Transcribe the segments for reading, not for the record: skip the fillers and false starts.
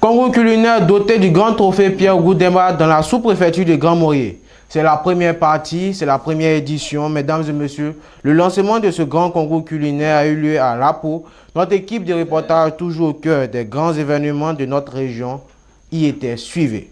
Concours culinaire doté du grand trophée Pierre Goudemba dans la sous-préfecture de Grand Morier. C'est la première partie, c'est la première édition. Mesdames et messieurs, le lancement de ce grand concours culinaire a eu lieu à Lapo. Notre équipe de reportage, toujours au cœur des grands événements de notre région, y était suivie.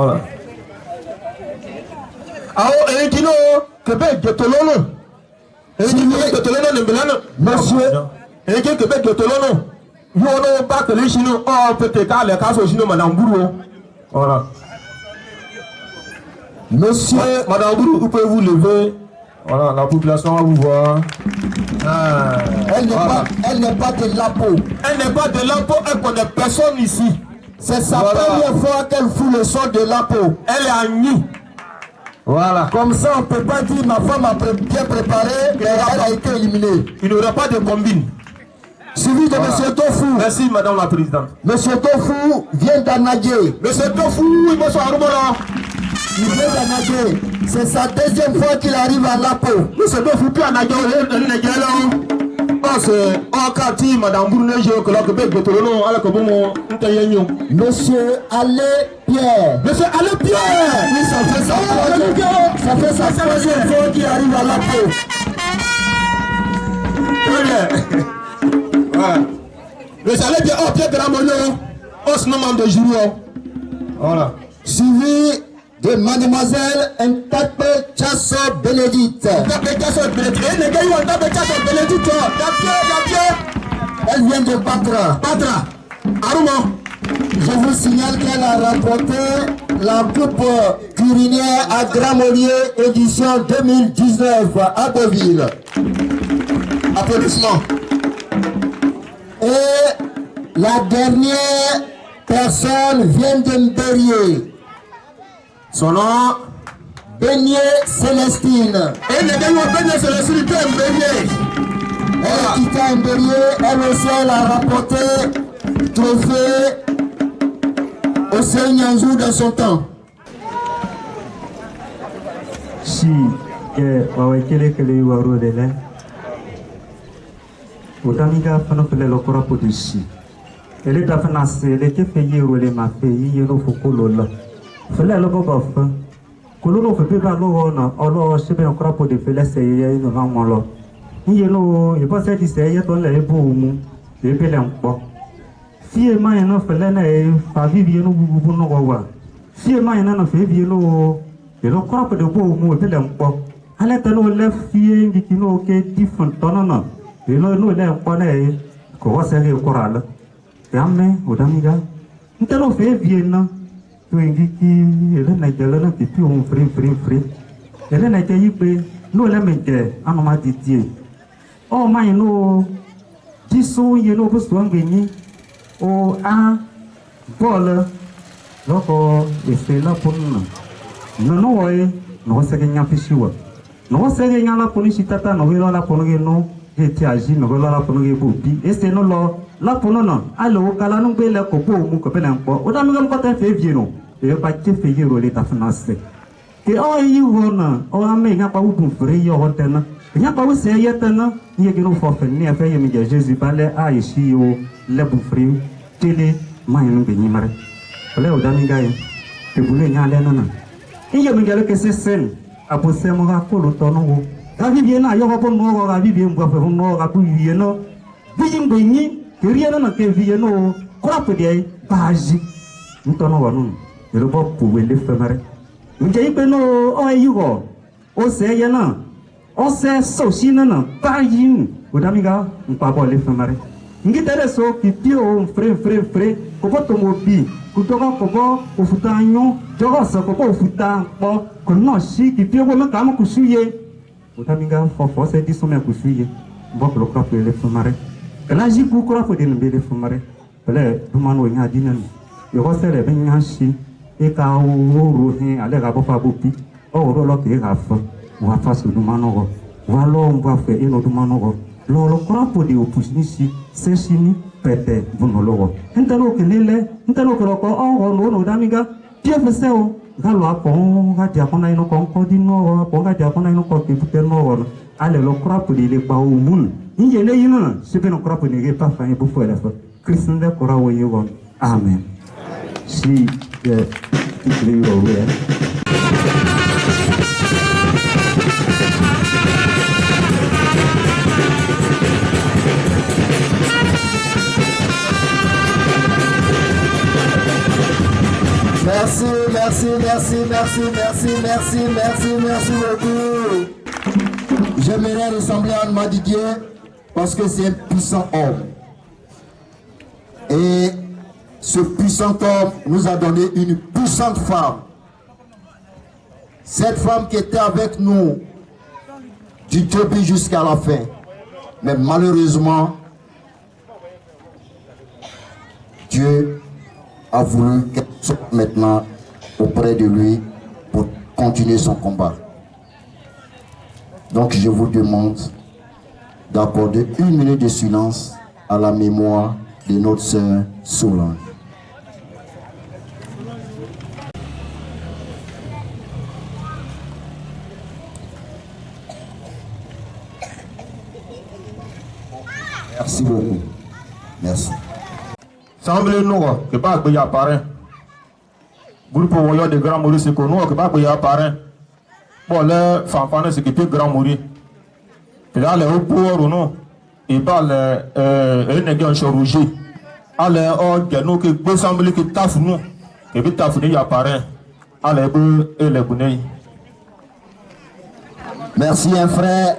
Voilà. Ah, et qui non, Québec, Getolono. Et qui non, Getolono, Nembelano. Monsieur, et qui Québec, Getolono. Yo, non, pas que les Chinois, oh, peut-être, les cas au Chinois, Madame Bourreau. Voilà. Monsieur, Madame Bourreau, vous pouvez vous lever. Voilà, la population va vous voir. Ah, elle n'est pas de Lapo. Elle n'est pas de Lapo, elle connaît personne ici. C'est sa première fois qu'elle fout le son de Lapo. Elle est à Nîmes. Voilà. Comme ça, on ne peut pas dire ma femme a bien préparé, mais elle a été éliminée. Il n'y aura pas de combine. Suivi de M. Tofu. Merci, Madame la Présidente. M. Tofu vient d'Anadjé. M. Tofu, il va s'en là. Il vient d'Anadjé. C'est sa deuxième fois qu'il arrive à Lapo. M. Tofu, puis Anadjé, c'est en quartier, Madame Bournejo, que la Québec de Tolono, à la Kobomo, Monsieur Allé Pierre. Monsieur Allé Pierre. Oui, ça fait sa troisième fois qu'il arrive à Lapo. Voilà. Monsieur Allé Pierre, oh, Pierre de la Mono, oh, ce nom de Julio. Voilà. Suivi de Mademoiselle Ntape Chasso Bénédicte. Ntape Chasso Bénédicte. Les gars, ils ont Ntape Chasso Bénédicte. Elle vient de Patra. Patra. Aruma. Je vous signale qu'elle a remporté la coupe culinaire à Gramolier édition 2019 à Deauville. Applaudissements. Et la dernière personne vient de Mbérier. Son nom, Beignet Célestine. Et les gars, Beignet Célestine, Mbérier. Elle a quitté Mbérier, elle aussi, elle a rapporté trophée au Seigneur dans son temps. Si, wawekele kele waro dele. Utamiga fana fele lokora podisi. Ele ta fana se ele ke feye role ma feyi yeno fokolo la. Fele loko bafa. Kololo fe beba lo na olo sebe okora podi fele se ye no hamolo. Yeno e pa se di se ye to le ebo mu. E pele npo. Fie ma yeno fele na e fa vivi yeno bubu no wa. Fie ma yeno na fe vivi yeno e lo okora podi bo mu e pele npo. Ale tano le fie ngikino ke different tono na. E no le npo na e ko wa se le okora la. Yame odamiga. Ntano fe vie na. Tuingiki ele na gele na pipi on free ele na ke yipe no le mege anoma titie o mai no diso ye no busu ngeni o a bol loko esela punna no oe no se genya pishiwa no se genya la polisi tata no velo la ponoge no eti agi no velo la ponoge bopi ese no lo la ponono alo kala no bele ko bo mu ko bele npo o da mi ko ta fe vie no e ba ke fe ye ro le ta finance ke o yi wona o ame nya pa ubu fre yo hotena nya pa se ye tena ye ke no fo fe ni fe ye mi je Jesus bale a ishi o le bu fre tele ma yin be ni mare le o da mi ga ye te bule nya le na ye mi gele ke se sen apo se mo ga ko lo to no wo ga bi bi na yo ko no ga bi bi mbo fe no ga bu yi no bi yin be ni ke ri na ke vi no ko apo de baji ntono wa no le bo pouwe le femare nje ipe no o yugo o se ye na o se so si na pa yin odamiga npa bo le femare ngi tere so pipi o fré ko bo to mo bi ku to ko bo o futa anyo jogo so ko bo futa po ko no si pipi o mo ka mo ku suye odamiga fo se di so me ku suye bo ko ka le femare la ji ku ko fo de le femare le dumano nya dinan yo ko se le ben nya si e ka o he ale ga bo fa bopi o ro lo ke ga fa wa fa su du manogo wa lo mba fe e no du manogo lo krapo de opusnisi se sini pete bunologo entalo ke lele entalo ko ko o no damiga pie fe se o ga lo apo ga ti apona ino ko di no apo ga ti apona ino ko ke bute no ale lo krapo de le pa o mun inje le yino se pe no krapo de ge pa fa e bu fo la fa kristende ko ra wo yego amen si Merci merci beaucoup. J'aimerais ressembler à Anma Didier parce que c'est un puissant homme. Et ce puissant homme nous a donné une puissante femme. Cette femme qui était avec nous du début jusqu'à la fin. Mais malheureusement, Dieu a voulu qu'elle soit maintenant auprès de lui pour continuer son combat. Donc je vous demande d'accorder 1 minute de silence à la mémoire de notre sœur Solange. Merci beaucoup. Merci. Semble nous que pas que y apparaît. Groupe voyant de Grand Maurice que nous que pas que y apparaît. Bon les fanfanes c'est que plus Grand Maurice. Puis là les pour nous et pas les nègres rouge. Allez que nous que semble que taf nous et puis taf y apparaît. Allez et les bonnes. Merci un frère.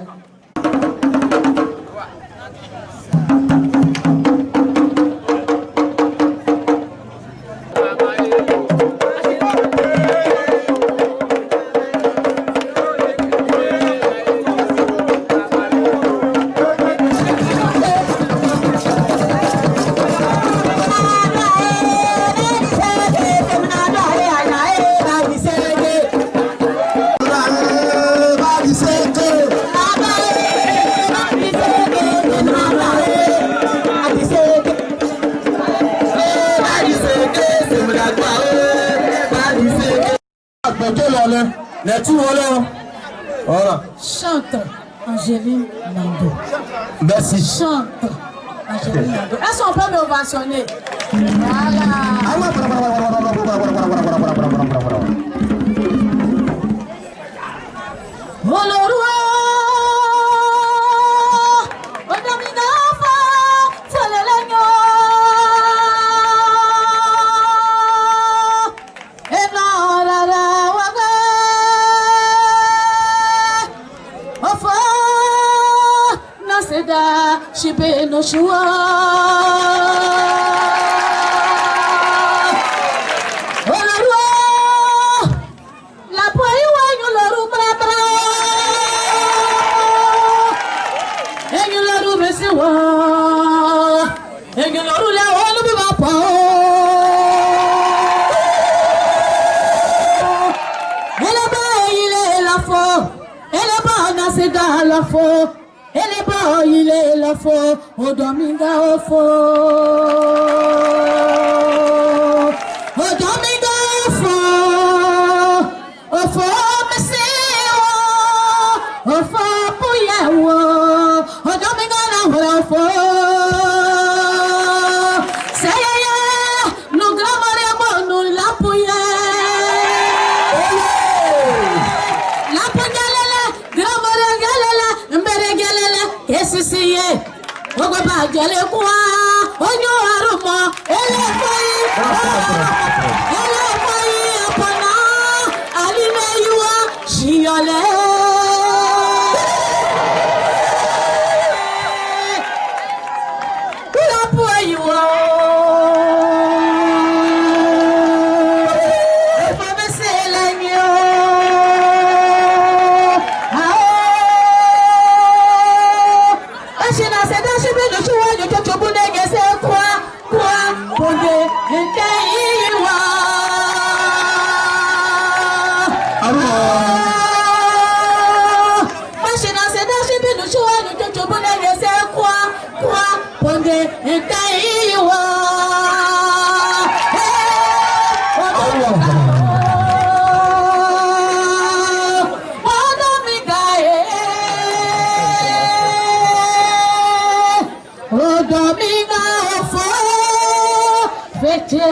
Voilà. Chante Angéline Nando. Merci. Chante Angéline Nando. Est-ce qu'on peut me ovationner? Voilà. Shibe no shua Olorua la poi wa yoloru brabra Enyoloru besewa Enyoloru la wolu bi bapa Ele ba ile la fo Ele ba na se da la fo Ele ba ile la fo Odominga ofo Odominga ofo Ofo mesewo Ofo puyewo Odominga na ofo Sayaya no gramare mo no lapuye Lapugalele gramare galele mbere galele kesisiye Ogo ba jele kwa onyo arumo ele foi apana alime yuwa shiole Ula po yuwa Efa besela nyo Ashina seda shibe no shuwa nyo chochobu nege se kwa Ponde nke iwa Ashina seda shibe no shuwa nyo chochobu nege se kwa Ponde nke iwa Odominga ofo fete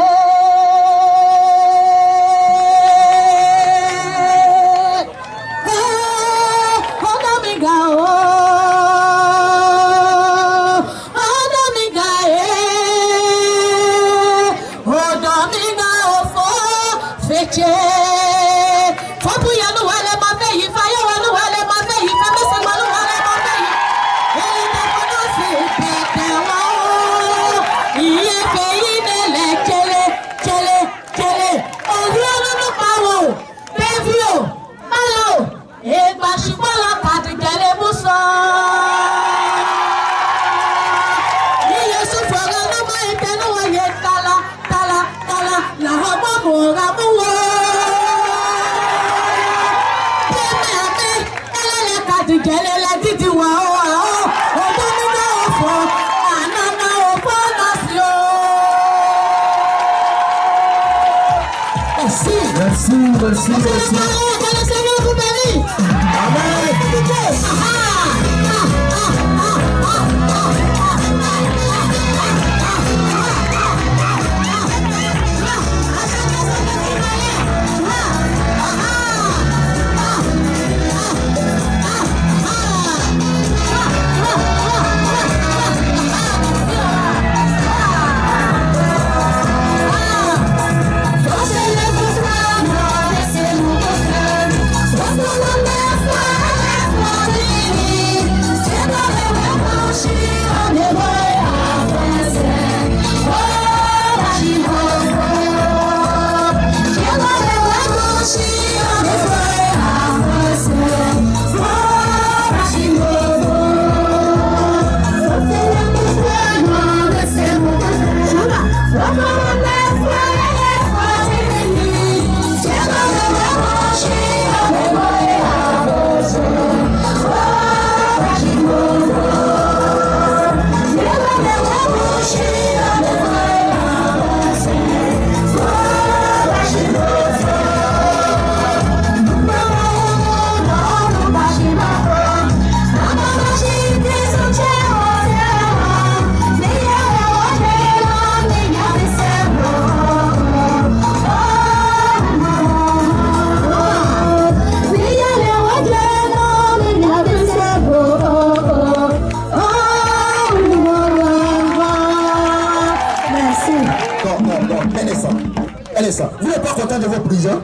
Vous n'êtes pas content de vos prisons?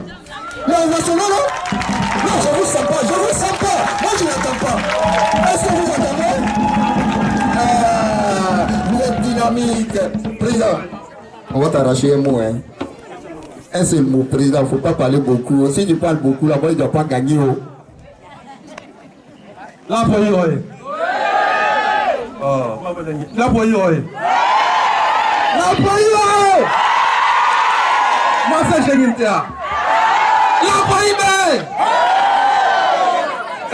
Non, non, non, je vous sens pas, moi je n'entends pas. Est-ce que vous entendez? Vous êtes dynamique. Président, on va t'arracher un mot, hein. Un seul mot, président, il ne faut pas parler beaucoup. Si tu parles beaucoup, là-bas, il ne doit pas gagner. La poye oye. La poye oye. La poye oye. Moi c'est Génintia. La poye oye.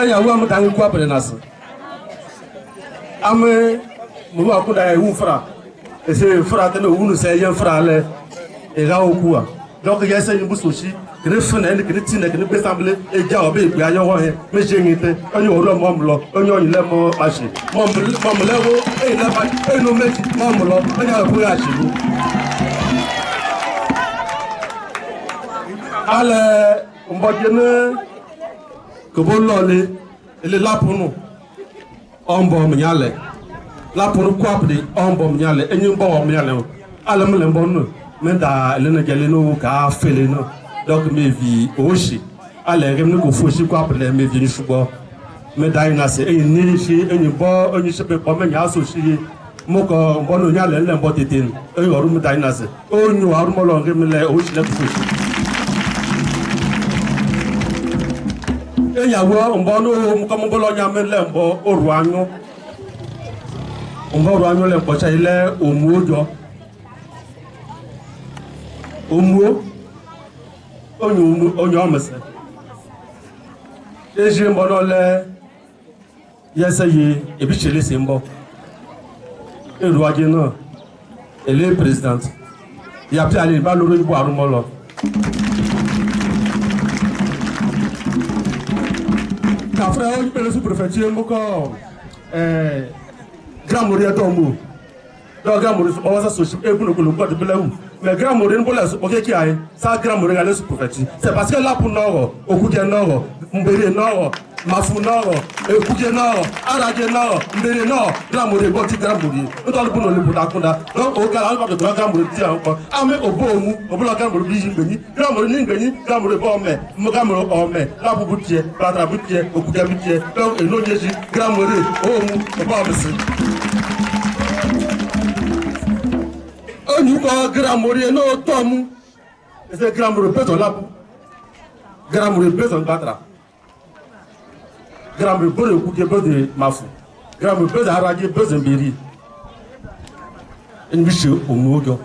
Eh ya wa mutangu kwa prenas. Ame mu wa ko da wu fra. Et c'est fra tene wu nu se yen fra le. E ga okua. Donc il y a ça une bouche aussi. Kene fene ene kene tine kene be semble e ja obe gbe ayo ho he me Génité onye oro mom lo onye onye le mo ashi mom le wo e le ba e no meji mom lo onye abu ashi lu ale mbojene ko bo lo le ele lapunu ombo mnyale lapunu kwapde ombo mnyale enyi mbo mnyale ale mle mbo no me da ele ne gele no ka fele no. Donc mes vies aussi allez remne ko foshi ko après mes vies shugo me dai na se e ni shi eni bo oni se pe ko me nya so shi mo ko bo no nya le le bo tete e yoru me dai na se onu aru mo lo remne le o shi le ko foshi e ya wo mbo no mo ko mo lo nya me le mbo oru anu mbo oru anu le po cha ile omu ojo omu onye omese eji mbo n'ole yese yi ebichele si mbo eru aje náà ele president ya pi ale ba loro ibo arumolo ka fra o pele su prefecture mo ko Grand Morie tombo do Grand Morie o wasa so ebunu ko lo ko de belewu. Mais Grand Morie pour la ok qui a ça Grand Morie aller sous préfecture c'est parce que là pour nord au coup de nord mbere nord mafu nord ekuke nord araje nord mbere nord gramori boti gramori ntolu buno le budakunda donc o kala ko de gramori ti anko ame obomu obola gramori bi ngbeni gramori ni ngbeni gramori bo me mo gramori o me la bubu tie patra butie okuke butie donc eno nyeji gramori omu oba bisi onu ko gramori no tomu ese gramori peto labu gramori peto patra gramori bore okuke bode mafu gramori bode araje bode mbiri en biche omogo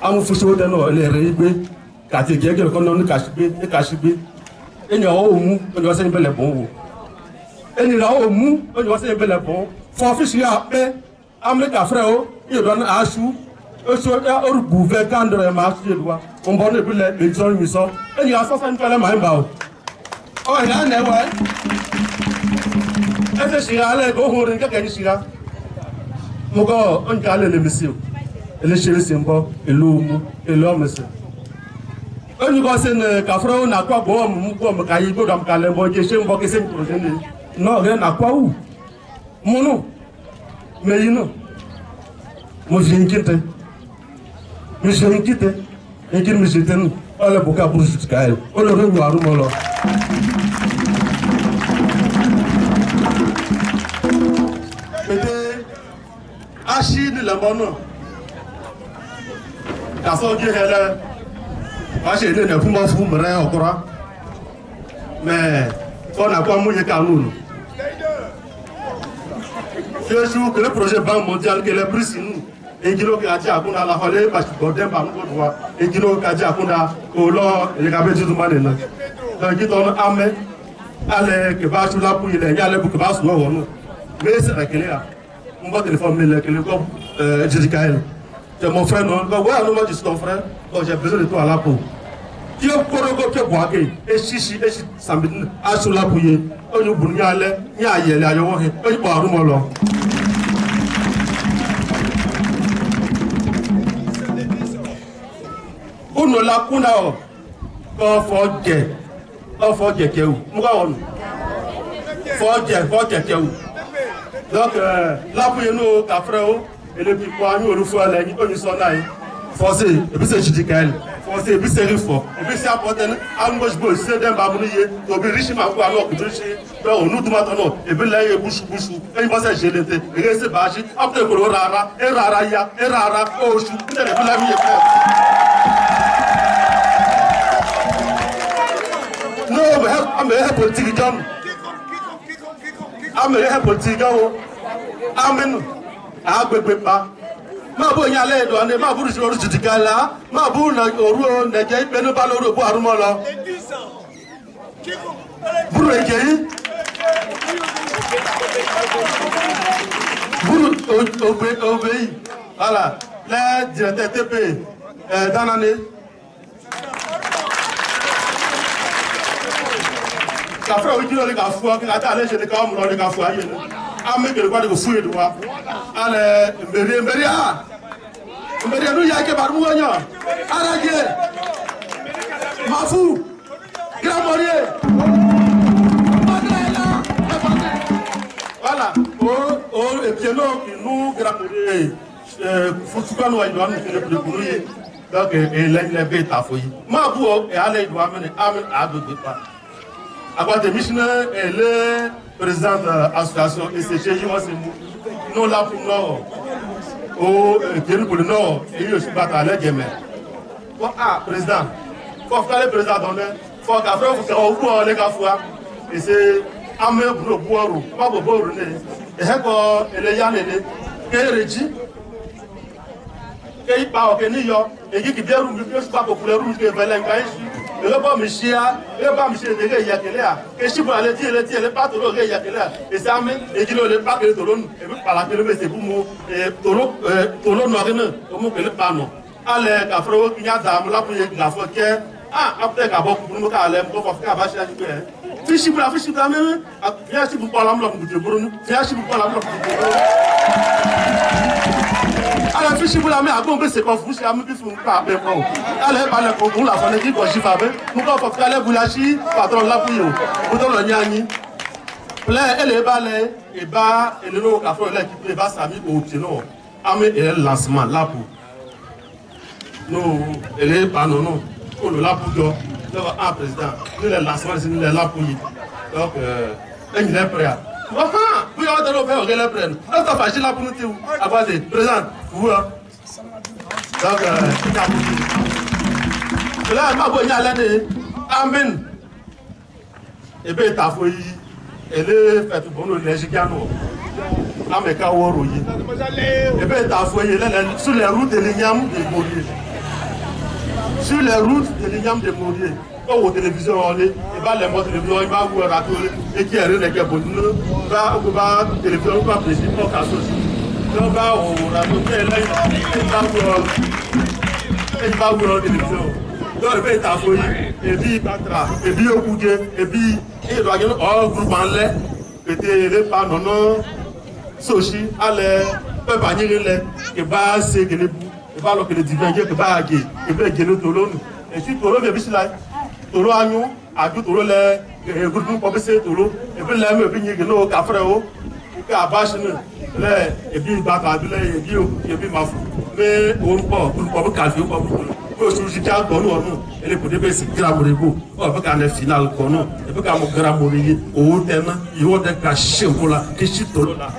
amu fuso de no le re igbe kati gege ko no ni kashibe eni o mu oni wase ni bele bon wo eni ra o mu oni wase ni bele bon fo fisi ya pe america frère o yo don asu o so ya o bouve kandre ma su edwa on bon e bele le ton mi so eni asasa ni pele ma mba o ya na wa ese shira le go horin keke ni shira mo go on ka le misi o ele shere sembo elomu elomese onye go se ne ka fro na kwa go mu go ka yi go dam ka le mbo je se mbo ke se projet ni no re na kwa u munu me yino mo jinkite mi jinkite ngir mi jiten ala buka pour juskael o le re waru mo lo bete ashi ni la bono kaso je hele ba se le ne fun mo fun mre okora mais on a quoi mouiller kanunu c'est sûr que le projet banque mondiale que les prix nous et kilo ka ti akunda la hole ba ko dem ba ngo doa et kilo ka ti akunda o lo le ka be tu mane na donc ki ton ame ale ke ba su la pour ile ya le bu ke ba su wo no mais c'est réglé là on va téléphone le que le comme Jericael c'est mon frère non ouais non moi je suis ton frère donc j'ai besoin de toi là pour qui est korogo ke boake e shishi e sambin asula puye onyu bunya le nya yele ayo wo he onyu bo arumo lo uno la kuna o ko foje ke u mu ka wonu foje ke u donc la puye no ka frère o ele bi ko anyu orufu ala ni onyu so nai forcé e bi se Jericael forcé bi se rifo e bi se apoten angos bo se dem ba munu ye to bi rishi ma ko alo ku rishi do onu duma to no e bi la ye bushu e bo se jelete e ge se ba shi apte ko rara ya e rara o shu ne bi la mi ye no me help am me help politique jam am me help politique o amen agbegbe pa ma bo nya le do ande ma buru si oru Jericael ma bu na oru na je pe no ba lo ro bo arumo lo buru ejeyi buru obey voilà le directeur TP dans l'année ka fra ojú lórí ka fún ọ kí ata alẹ́ ṣe ní ká ọmọ lórí ka fún ayé ní amẹ́gbẹ̀rẹ̀ kwádìí kò fún èdè wa alẹ́ mbẹ̀rẹ̀ ẹnu yà kẹ́ bàrú wọ́nyọ̀ arájẹ́ mafu gírámọ̀rí voilà o èpiẹ̀ náà inú gírámọ̀rí fútukọ́nù wà ìdúwà nìkan lè kúrú yé donc ẹ̀lẹ́gbẹ̀ bẹ́ẹ̀ tà fún yìí máa bú ọ ẹ̀ alẹ́ ìdúwà mẹ́rin àgbègbè pa akwate missionaire et le président de l'association ECG nous là pour nord au Kéru pour le nord et je suis battu à l'Egeme. Président, faut faire le président d'honneur, faut qu'après vous faire au bout les gars et c'est amé pour le boire pas pour boire et heko ele yanele kereji kei pa o keniyo e gi biaru mi ko pa ko kuleru mi ke velen kai e ba mi shia de ge yakele a ke shi bra le pa to lo ge yakele a e sa me e gi lo le pa ke to lo e bi pala ke le se bu mo e to lo no rene o mo ke le pa no ale ka fro ki nya da mo la pu ye ga fo ke après ka bo ku mo ka le mo ko ka ba shi a ju fishi bra me ya shi bu pala mo lo ku je buru ni ya shi bu pala mo lo ku je ala fichi bula me agon be se ko fu si am bi fu pa be ko ala ba le ko la fa ne ki ko shi fa be mu ko fo kale bula shi patron la fu yo mu to lo nyani ple ele ba le e ba ele no ka fo le ki e ba sami o ti no ame e lancement la pour no ele ba no no ko lo la pour jo le président le lancement c'est le la pour donc il est prêt. Oui, on doit faire le prêt. On doit faire la pour nous. À base de président, vous. Donc, là, ma bonne année. Amen. Et bien, ta fouille, elle est faite pour nous, les gigantos. Ameka Woroyi. Et bien, ta fouille, sur les routes de l'Ignam de Morier. Sur les routes de l'Ignam de Morier. Au télévision, et bah les mots télévision, il va vous raconter et qui est rien que bon. Va télévision, va président, pas qu'à sauter. Donc va on raconter là, il va vous télévision. Donc il va être affolé et puis batra et puis au coup et puis il doit gagner un groupe en l'air. Et les pas non non, sochi allez, peut pas nier les que bah c'est que les bouts, et bah alors que les divins que bah gay, et bien gagner tout l'homme. Et si tout l'homme est bien là. Toro agnon adu toro le groupe pour passer toro et puis là me bien que no café o ka bash le et puis baba le et puis ma fou mais on pas café pas ko suji ta ko no et le côté c'est grand morego on va quand final ko no et puis quand mo grand morego o tena yo de cacher pour la que si toro là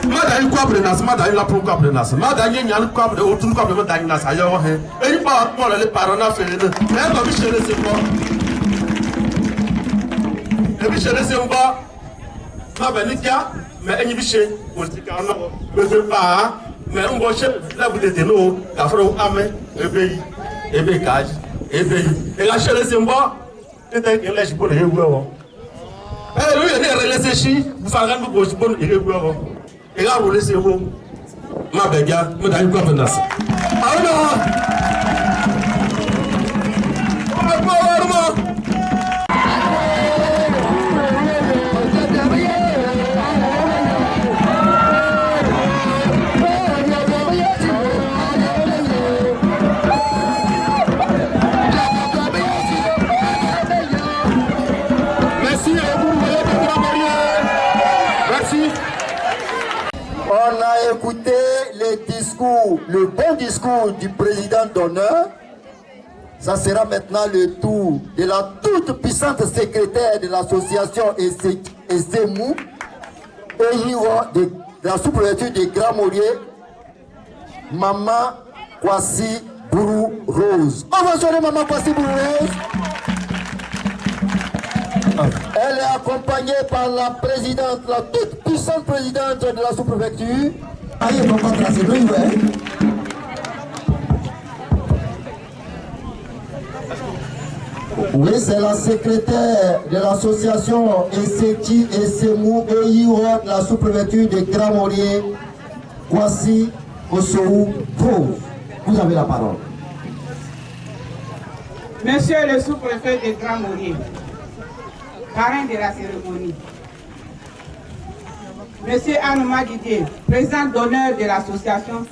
Mada yi kwa prenas, mada yi la pro kwa prenas, mada yi nyan kwa pre otun kwa pre da nyina sa yo he. Eni pa mo le parona fe ne. Me ko bi shere se ko. E bi shere se mba. Ma be ni kia, me eni bi she, o ti ka no. Be se pa, me mbo she la bu de no, ka fro ame, e be kaj, e la shere se mba. E te ke le shi bo le ewu o. E lu ye ne rele se shi, bu fa gan bu bo shi bo le ewu o. Et là, vous laissez vous. Ma béga, me donne quoi pendant ça. Ah non! Merci à vous, merci. On a écouté le bon discours du président d'honneur. Ça sera maintenant le tour de la toute puissante secrétaire de l'association Ezemou, de la sous-préfecture de Grand Morier, Maman Kwasi Bourou Rose. On va sonner Maman Kwasi Bourou Rose. Elle est accompagnée par la présidente, la toute puissante présidente de la sous-préfecture. Oui, c'est la secrétaire de l'association Eseki Ezemou de la sous-préfecture de Grand Morier, Kwasi Osou Rose. Vous avez la parole. Monsieur le sous-préfet de Grand Morier, parrain de la cérémonie. Monsieur Anouma Didier, président d'honneur de l'association.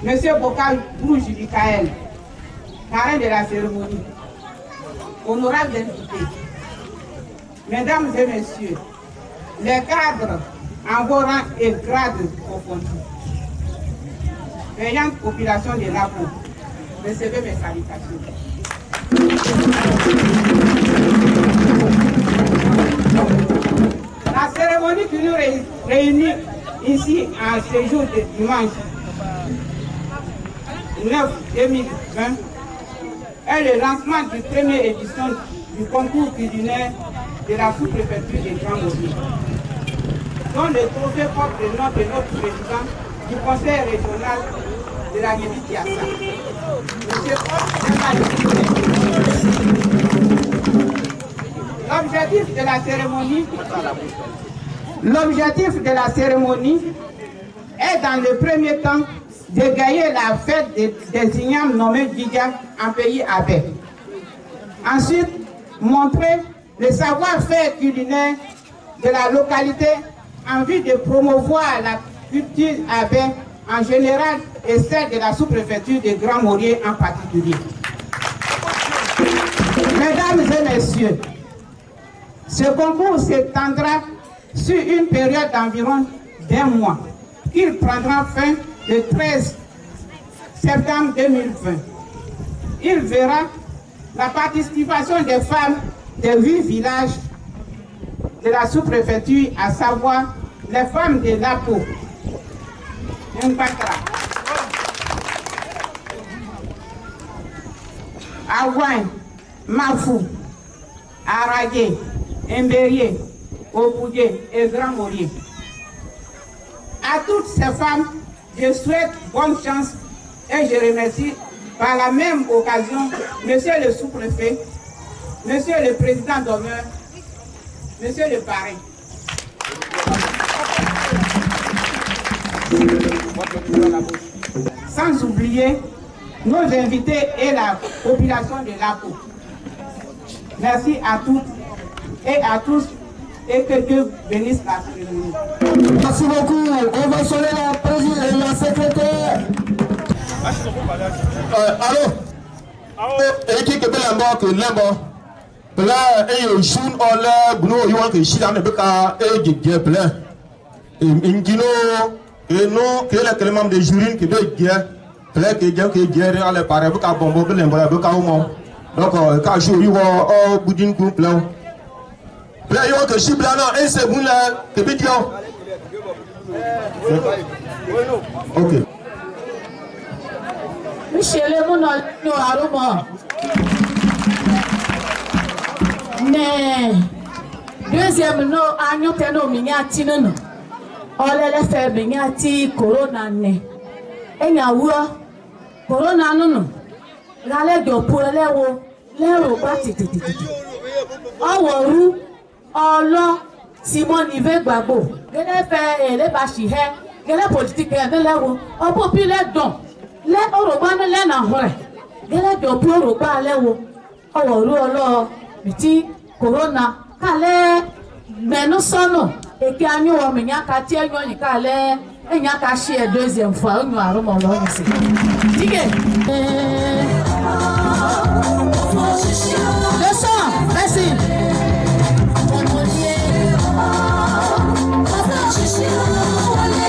Monsieur Bokal Bouge Mikaël, parrain de la cérémonie. Honorables invités, mesdames et messieurs, les cadres en vos rangs et grades confondus, veillante population de l'Apo, recevez mes salutations. La cérémonie qui nous réunit ici en ce jour de dimanche 9-2020 est le lancement du première édition du concours culinaire de la sous-préfecture de Grand Morier, dont le trophée porte le nom de notre président du conseil régional de la Guébi-Tiassa, M. L'objectif de la cérémonie est dans le premier temps d'égayer la fête des ignames nommés Didiak en pays abbé. Ensuite, montrer le savoir-faire culinaire de la localité en vue de promouvoir la culture urbaine en général et celle de la sous-préfecture de Grand Maurier en particulier. Mesdames et messieurs, ce concours s'étendra sur une période d'environ d'un mois. Il prendra fin le 13 septembre 2020. Il verra la participation des femmes des 8 villages de la sous-préfecture, à savoir les femmes de Lapo, Mbatra, Aouane, Mafou, Aragé, Mbérié, Opoudé et Grand Maurier. À toutes ces femmes, je souhaite bonne chance et je remercie par la même occasion Monsieur le sous-préfet, Monsieur le président d'honneur, Monsieur le parrain. Sans oublier nos invités et la population de Lapo. Merci à toutes et à tous et que Dieu bénisse la cérémonie. Merci beaucoup. On va sonner la présidente et la secrétaire. Allô? Et qui est là que l'embo? Là, et le jour où là, nous avons que si dans le cas et du plein. Et Ingino, et non, que la clément de jury qui doit dire, plein que Dieu qui gère à la parole, que bombo, que l'embo, que au monde. Donc, quand je lui vois, oh, boudin couple là. Plein yo que si blanc, et c'est bon là, que bidon. Ok. Michel Mono Aroma. Mais deuxième no anyo teno minyati no. Olele fe minyati corona ne. Enya wura corona no. Gale do pole wo lero ba titi. Oworu olo Simon Ive Gbagbo. Gele fe ele ba shi he. Gele politique e lewo. O populaire don. Le orogba ne le na hore. Gele do pu orogba lewo. Oworu olo biti corona kale menu sono e ki anyo wo menya ka ti enyo yin kale enya ka share deuxième fois onyo aromo lo yin se dige le son merci Wale,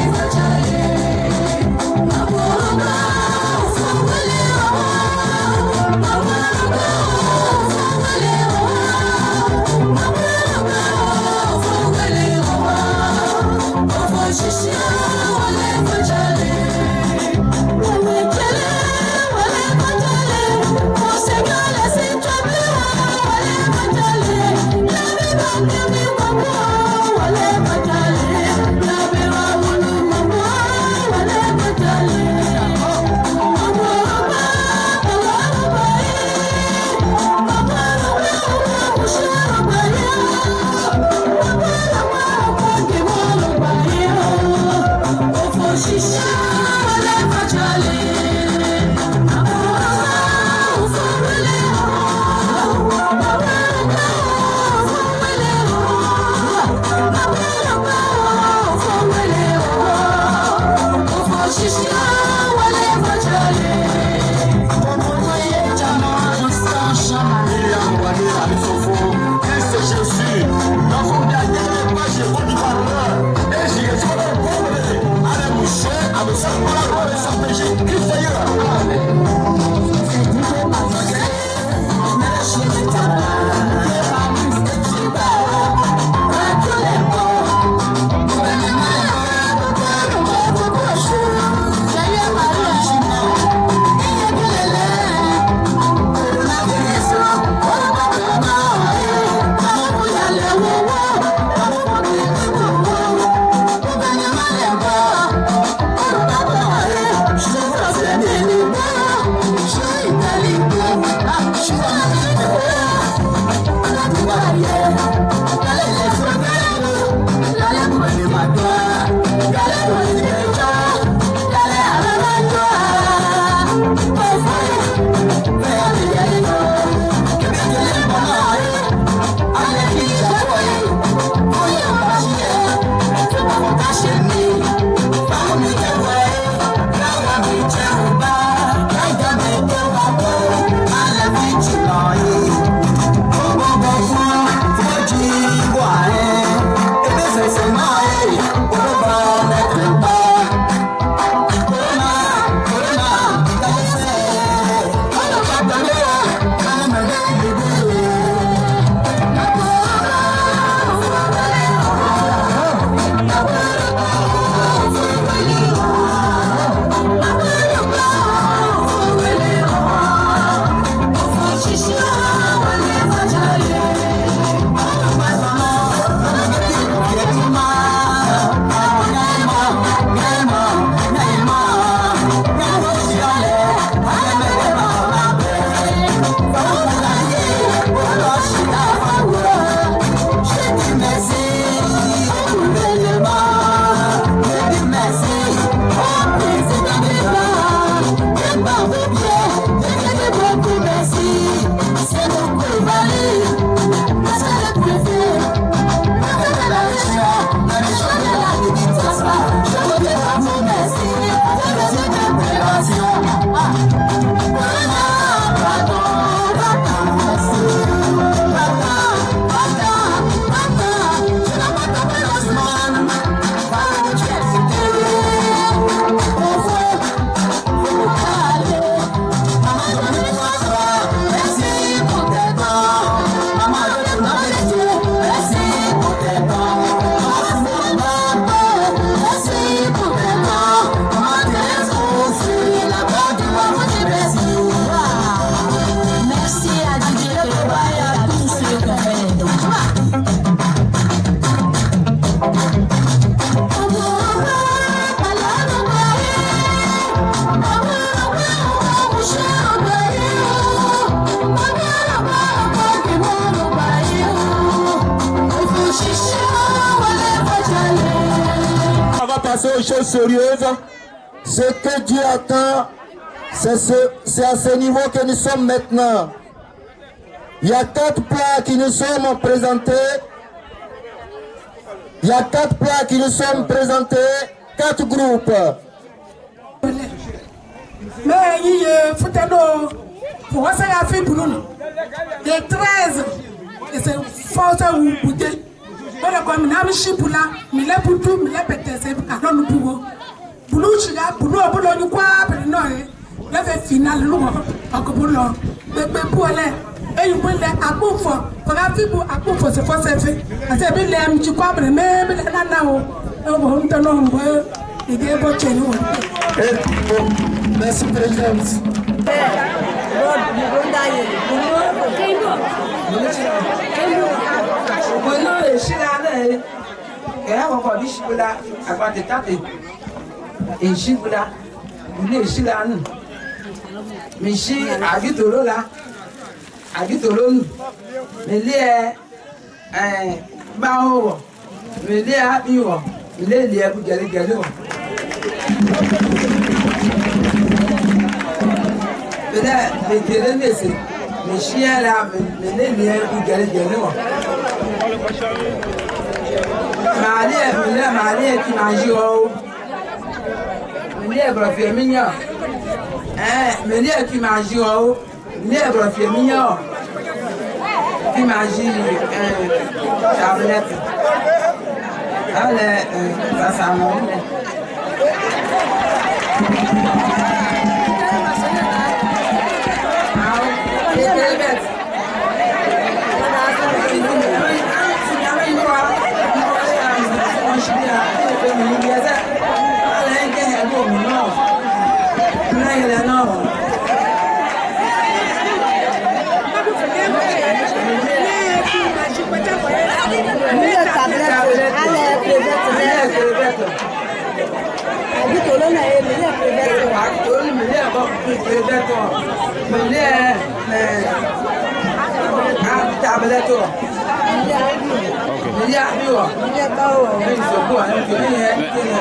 Aux choses sérieuses, ce que Dieu attend, c'est à ce niveau que nous sommes maintenant. Il y a 4 plats qui nous sont présentés. Il y a 4 plats qui nous sont présentés, 4 groupes. Mais il faut pour ça la fait pour nous. Les 13 et c'est force ou bouteille. Voilà comme nous chipula, mais là pour tout, mais là peut-être c'est quand nous pouvons. Pour nous chila, pour nous quoi, pour nous là fait final nous encore pour nous. Mais pour aller et il peut aller à bout fort. Pour la vie pour à bout fort c'est force fait. C'est bien les petits quoi mais même là non. On va nous voir et des beaux chez nous. Merci président. mes chiens là, mes liens, vous galez bien. Marie qui mange au. Nègre fait mignon. Mais nègre qui mange au. Nègre fait mignon. Qui mange tablette. Allez, ça ça monte.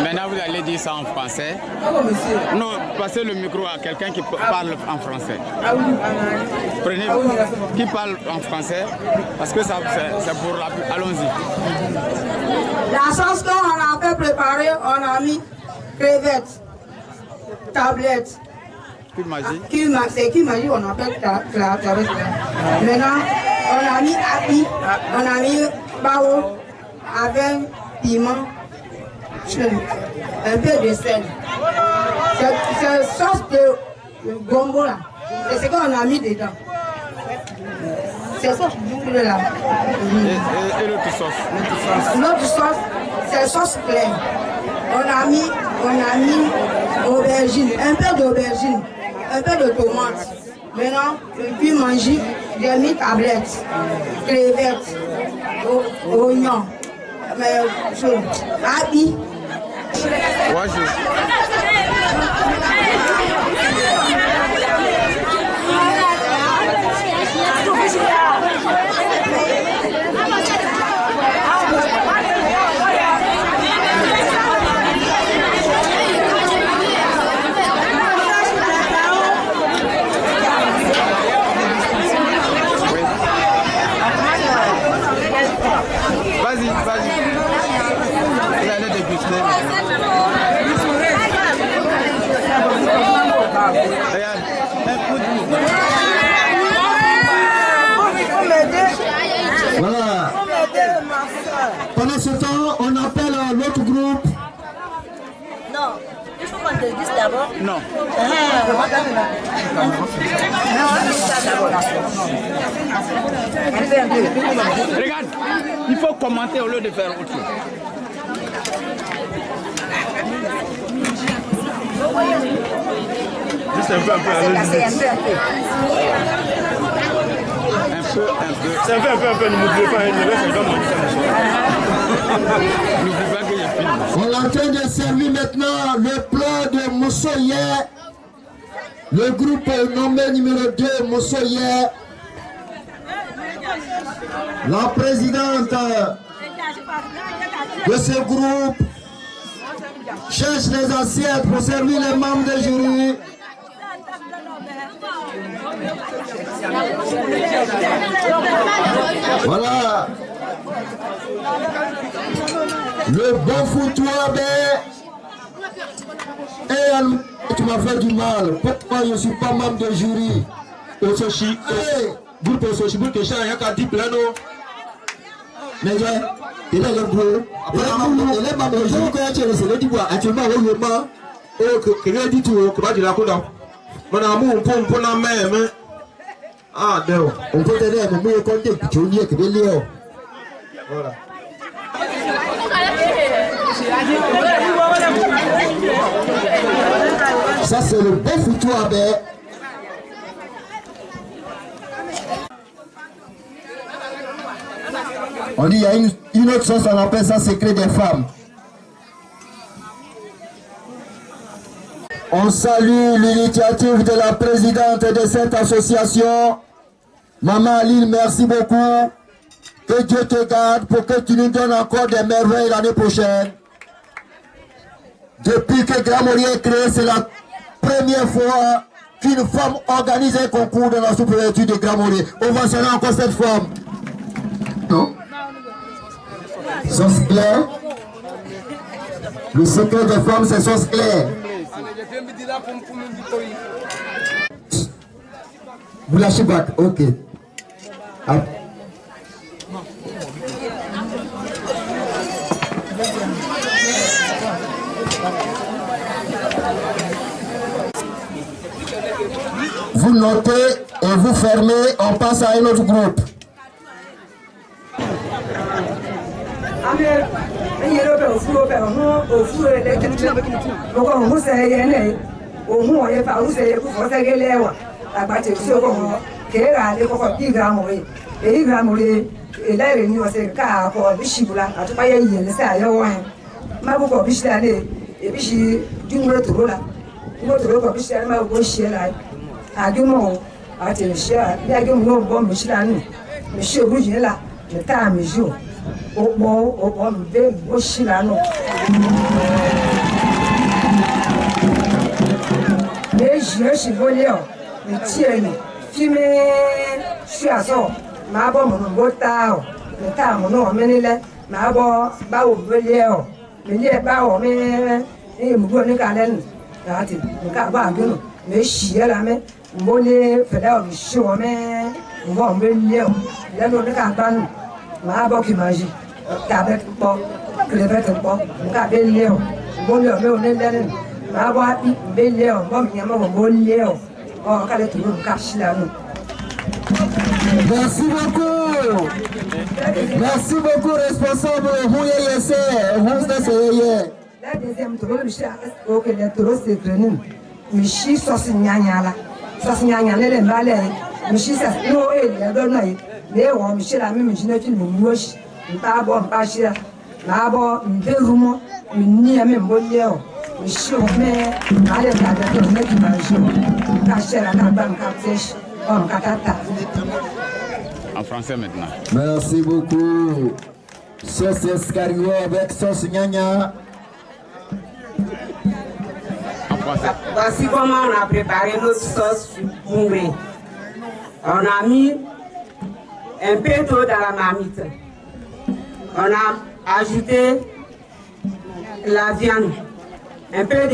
Maintenant, vous allez dire ça en français. Non, passez le micro à quelqu'un qui parle en français. Prenez qui parle en français, parce que ça c'est pour la... Allons-y. La sauce qu'on a fait préparer, on a mis crevettes, tablettes. C'est qui magie, on appelle tablette. Maintenant, on a mis api, on a mis bao avec piment, un peu de sel. C'est sauce de gombo là. C'est ce qu'on a mis dedans. C'est sauce double là. Et l'autre sauce? L'autre sauce, c'est sauce pleine. On a mis aubergine, un peu d'aubergine, un peu de tomate. Maintenant, puis manger, j'ai mis tablettes, crevettes, oignons, habits. autre groupe. Non, il faut qu'on te dise d'abord. Non. Regarde, il faut commenter au lieu de faire autre chose. Juste un peu, allez-y. C'est un peu, ne m'oubliez pas, le reste, je dois N'oublie pas que je filme. On est en train de servir maintenant le plat de Moussoye. Le groupe nommé numéro 2, Moussoye. La présidente de ce groupe cherche les assiettes pour servir les membres du jury. Voilà. Le bon foutoir, et tu m'as fait du mal. Pourquoi je ne suis pas membre de jury? Osochi, groupe Osochi, groupe Kesha, il y a qu'à dire plein d'eau. Mais il est le gros. Il est membre de jury. Quand tu es le dit actuellement, Que rien du tout, que pas de la cour. Mon amour, on peut la même. Ah, d'accord. On peut t'aider, mais moi, je compte que tu es que tu es. Voilà. Ça, c'est le bon foutoir, On dit, il y a une autre chose, on appelle ça secret des femmes. On salue l'initiative de la présidente de cette association. Maman Aline, merci beaucoup. Que Dieu te garde pour que tu nous donnes encore des merveilles l'année prochaine. Depuis que Grand Morier est créé, c'est la première fois qu'une femme organise un concours dans la sous-préfecture de Grand Morier. On va saluer encore cette femme. Non? Sauce claire. Le secret des femmes, c'est sauce claire. Vous lâchez back, ok. Ah. Vous notez et vous fermez, on passe à un autre groupe. Merci beaucoup. Merci beaucoup, responsable. La deuxième tour, le tour, c'est venu. Michi, sauce nyanyala. Sauce nyanyala, les malais. Michi, ça, non, il y a deux naïs. Mais on, Michi, la même, je n'ai pas de mouche. Pas bon, pas cher. Ma bon, deux roues, ni à même bon lieu. Michi, on met, allez, la deuxième, mais qui va jouer. Cacher la cabane, captèche. En français maintenant. Merci beaucoup. Sauce escargot avec sauce gnagna. En français. Voici comment on a préparé notre sauce mourée. On a mis un peu d'eau dans la marmite. On a ajouté la viande, un peu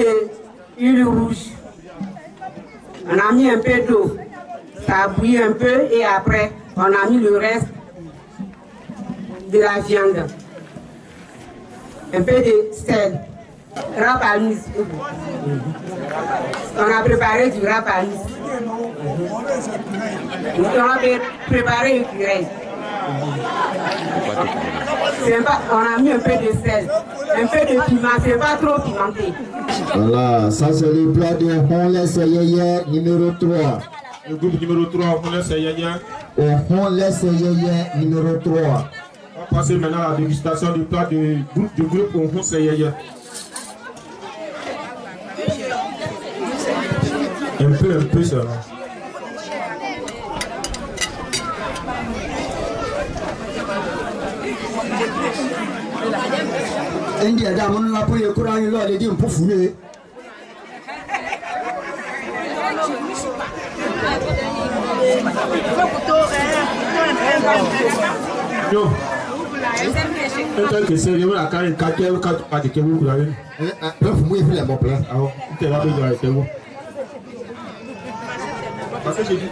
d'huile rouge. On a mis un peu d'eau. Ça a bouilli un peu et après, on a mis le reste de la viande. un peu de sel, rapanus. On a préparé du rapanus. On a préparé une cuillère. On a mis un peu de sel, un peu de piment, c'est pas trop pimenté. Voilà, ça c'est le plat de Honles Yeye numéro 3. Le groupe numéro 3, on laisse Yeye. Honles Yeye numéro 3. On va passer maintenant à la dégustation du plat du groupe Honles Yeye. Un peu seulement. India da mun la po ye kuran lo le di mpu fune. Yo. Que c'est le la carne katel ka pa de kewu kula ni. Prof mu ifle mo plan. Awo, te la be jo tewu. Parce que j'ai dit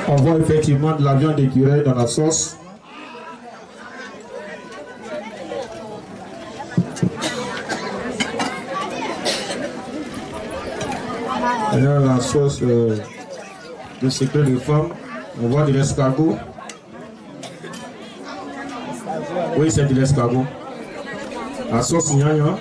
on voit effectivement de la viande d'écureuil dans la sauce. Et là, la sauce de secret de femme, on voit de l'escargot. Oui, c'est de l'escargot. La sauce gnagna.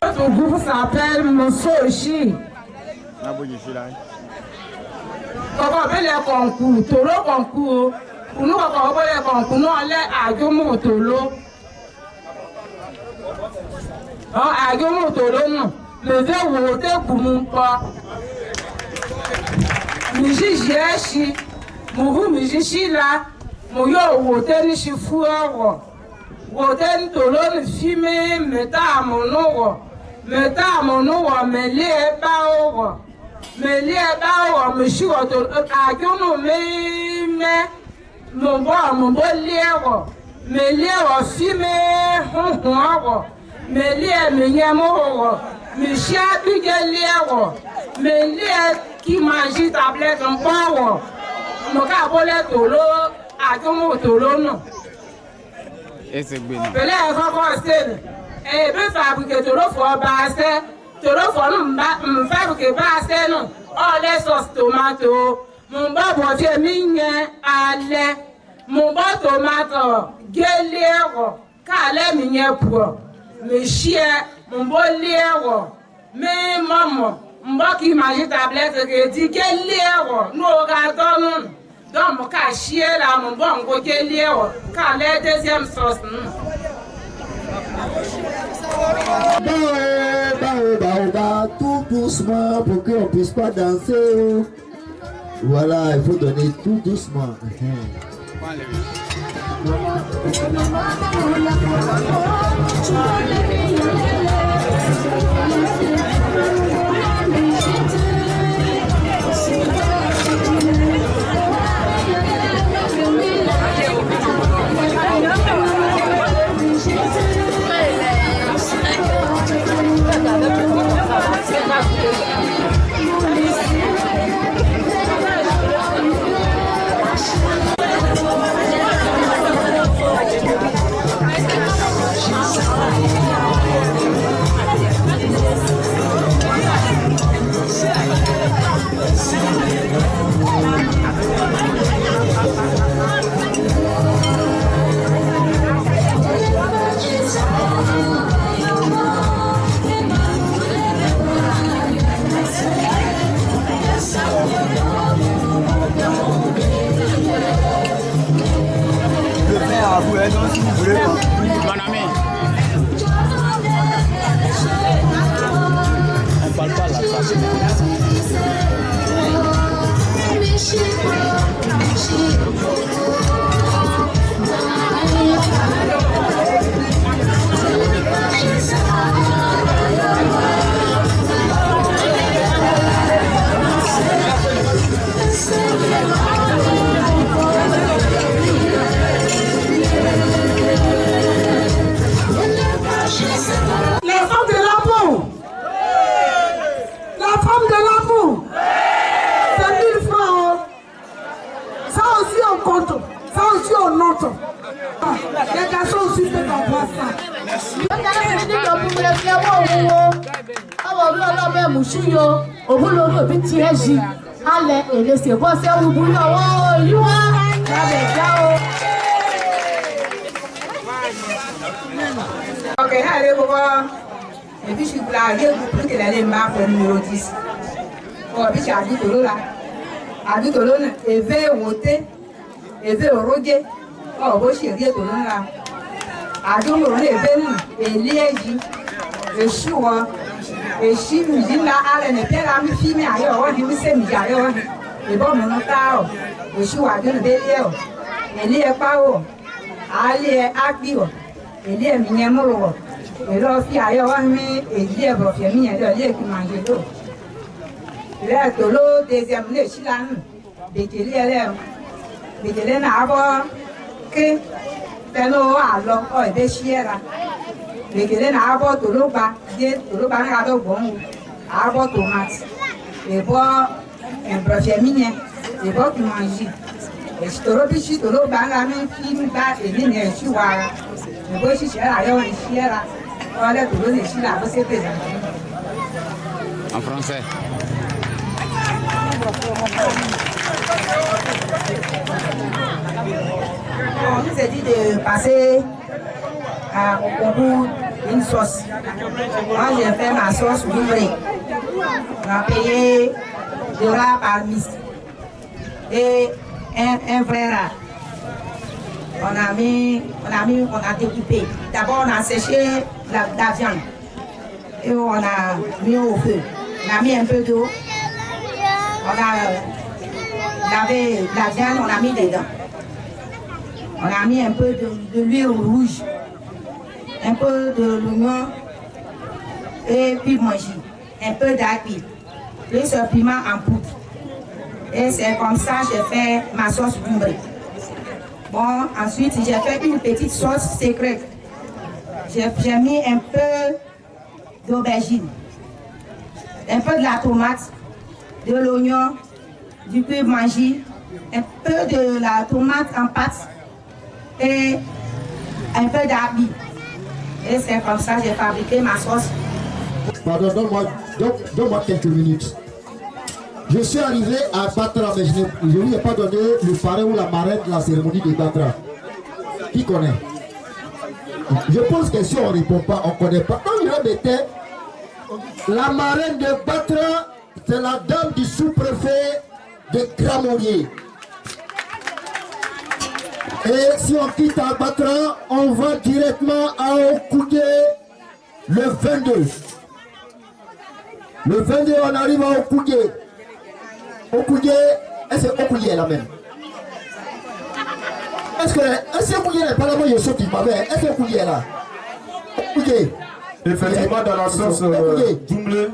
Notre groupe s'appelle Monsochi. Kọ́kọ́ bẹ́lẹ̀ kọ̀ǹkù tòló kọ̀ǹkù o kùnú kọ̀kọ́ bẹ́lẹ̀ kọ̀ǹkù náà lẹ́ àjọmọ̀ tòló. Àjọmọ̀ tòló náà lèvè wò tẹ́ kùmù kọ́. Mìsí yẹ́ si mùhú mìsí si la mù yóò wò tẹ́ ní si fú ọ̀wọ̀ wò tẹ́ ní tòló ní fímé mẹ́ta àmọ̀nù wọ̀ mẹ́ta àmọ̀nù wọ̀ mẹ́lẹ́ ẹ̀ bá wọ̀. Meli eba wo mesi wo to ajunu me mo liewo meli wo fi me hunhun wo meli mi nyamo wo mesi abige liewo meli ki manji tablette npo wo mo ka bole tolo ajunu tolo no ese gbeni pele koko se e be fabrique tolo fo ba se tolo fo no fabrique ba se no all les sauce tomate mon ba bo tie minye ale mon ba tomate gelero kale minye pour me chie mon bo lero me maman mba ki manger tablette que di gelero no gardon donc mon ka chie là mon bon go gelero kale deuxième sauce tout doucement pour qu'on puisse pas danser. Voilà, il faut donner tout doucement. Les garçons aussi peuvent avoir ça. Ok, allez voir. Et puis je suis là, je vous que les marques numéro 10. Bon, puis j'ai dit tout là. A dit tout là, et veille au thé, et veille au roguet. Oh, vous chérie, tout là. A dit on est venu, et liégi, et choua, et chi, musique là, à la pierre, à mi fille, ailleurs, on dit, c'est mi ailleurs. Et bon, mon tao, et choua, de le délire, et lié pas haut, à lié à bio, et lié mignamoro. Et là, il y a un et il y a un qui mange l'eau. Là, de l'eau, deuxième, les chilanes, des télés, des télés à avoir que l'eau à l'eau, et des chiens. Les télés à avoir de l'eau bas, de l'eau bas à l'eau bon, à avoir tomates. Et boire un brochet mignon, et boire qui mange. Et je te repiche de l'eau bas, la même fille, et l'île, je suis là. Et boire si c'est là, et chiens là. En français. On nous a dit de passer au concours d'une sauce. Moi, j'ai fait ma sauce doublée. On a payé $2 par mise. Et un vrai rat. On a découpé. D'abord, on a séché la viande. Et on a mis au feu. On a mis un peu d'eau. On a lavé la viande, on a mis dedans. On a mis un peu de l'huile rouge, un peu de l'oignon et puis manger. Un peu d'ail, plus un piment en poudre. Et c'est comme ça que j'ai fait ma sauce d'umbré. Bon, ensuite, j'ai fait une petite sauce secrète. J'ai mis un peu d'aubergine, un peu de la tomate, de l'oignon, du cube magie, un peu de la tomate en pâte et un peu d'habit. Et c'est comme ça que j'ai fabriqué ma sauce. Pardon, donne-moi quelques minutes. Je suis arrivé à Batra, mais je ne lui ai pas donné le parrain ou la marraine de la cérémonie de Batra. Qui connaît? Je pense que si on ne répond pas, on ne connaît pas. Quand je mettais la marraine de Batra, c'est la dame du sous-préfet de Gramorier. Et si on quitte à Batra, on va directement à Okoudé le 22. Le 22, on arrive à Okoudé. Okoudé, est-ce que Okoudé est la même? Est-ce que Okoudé n'est pas là-bas? Je saute, il m'avait. Est-ce que Okoudé est là? Okoudé. Effectivement, dans la sauce doublée,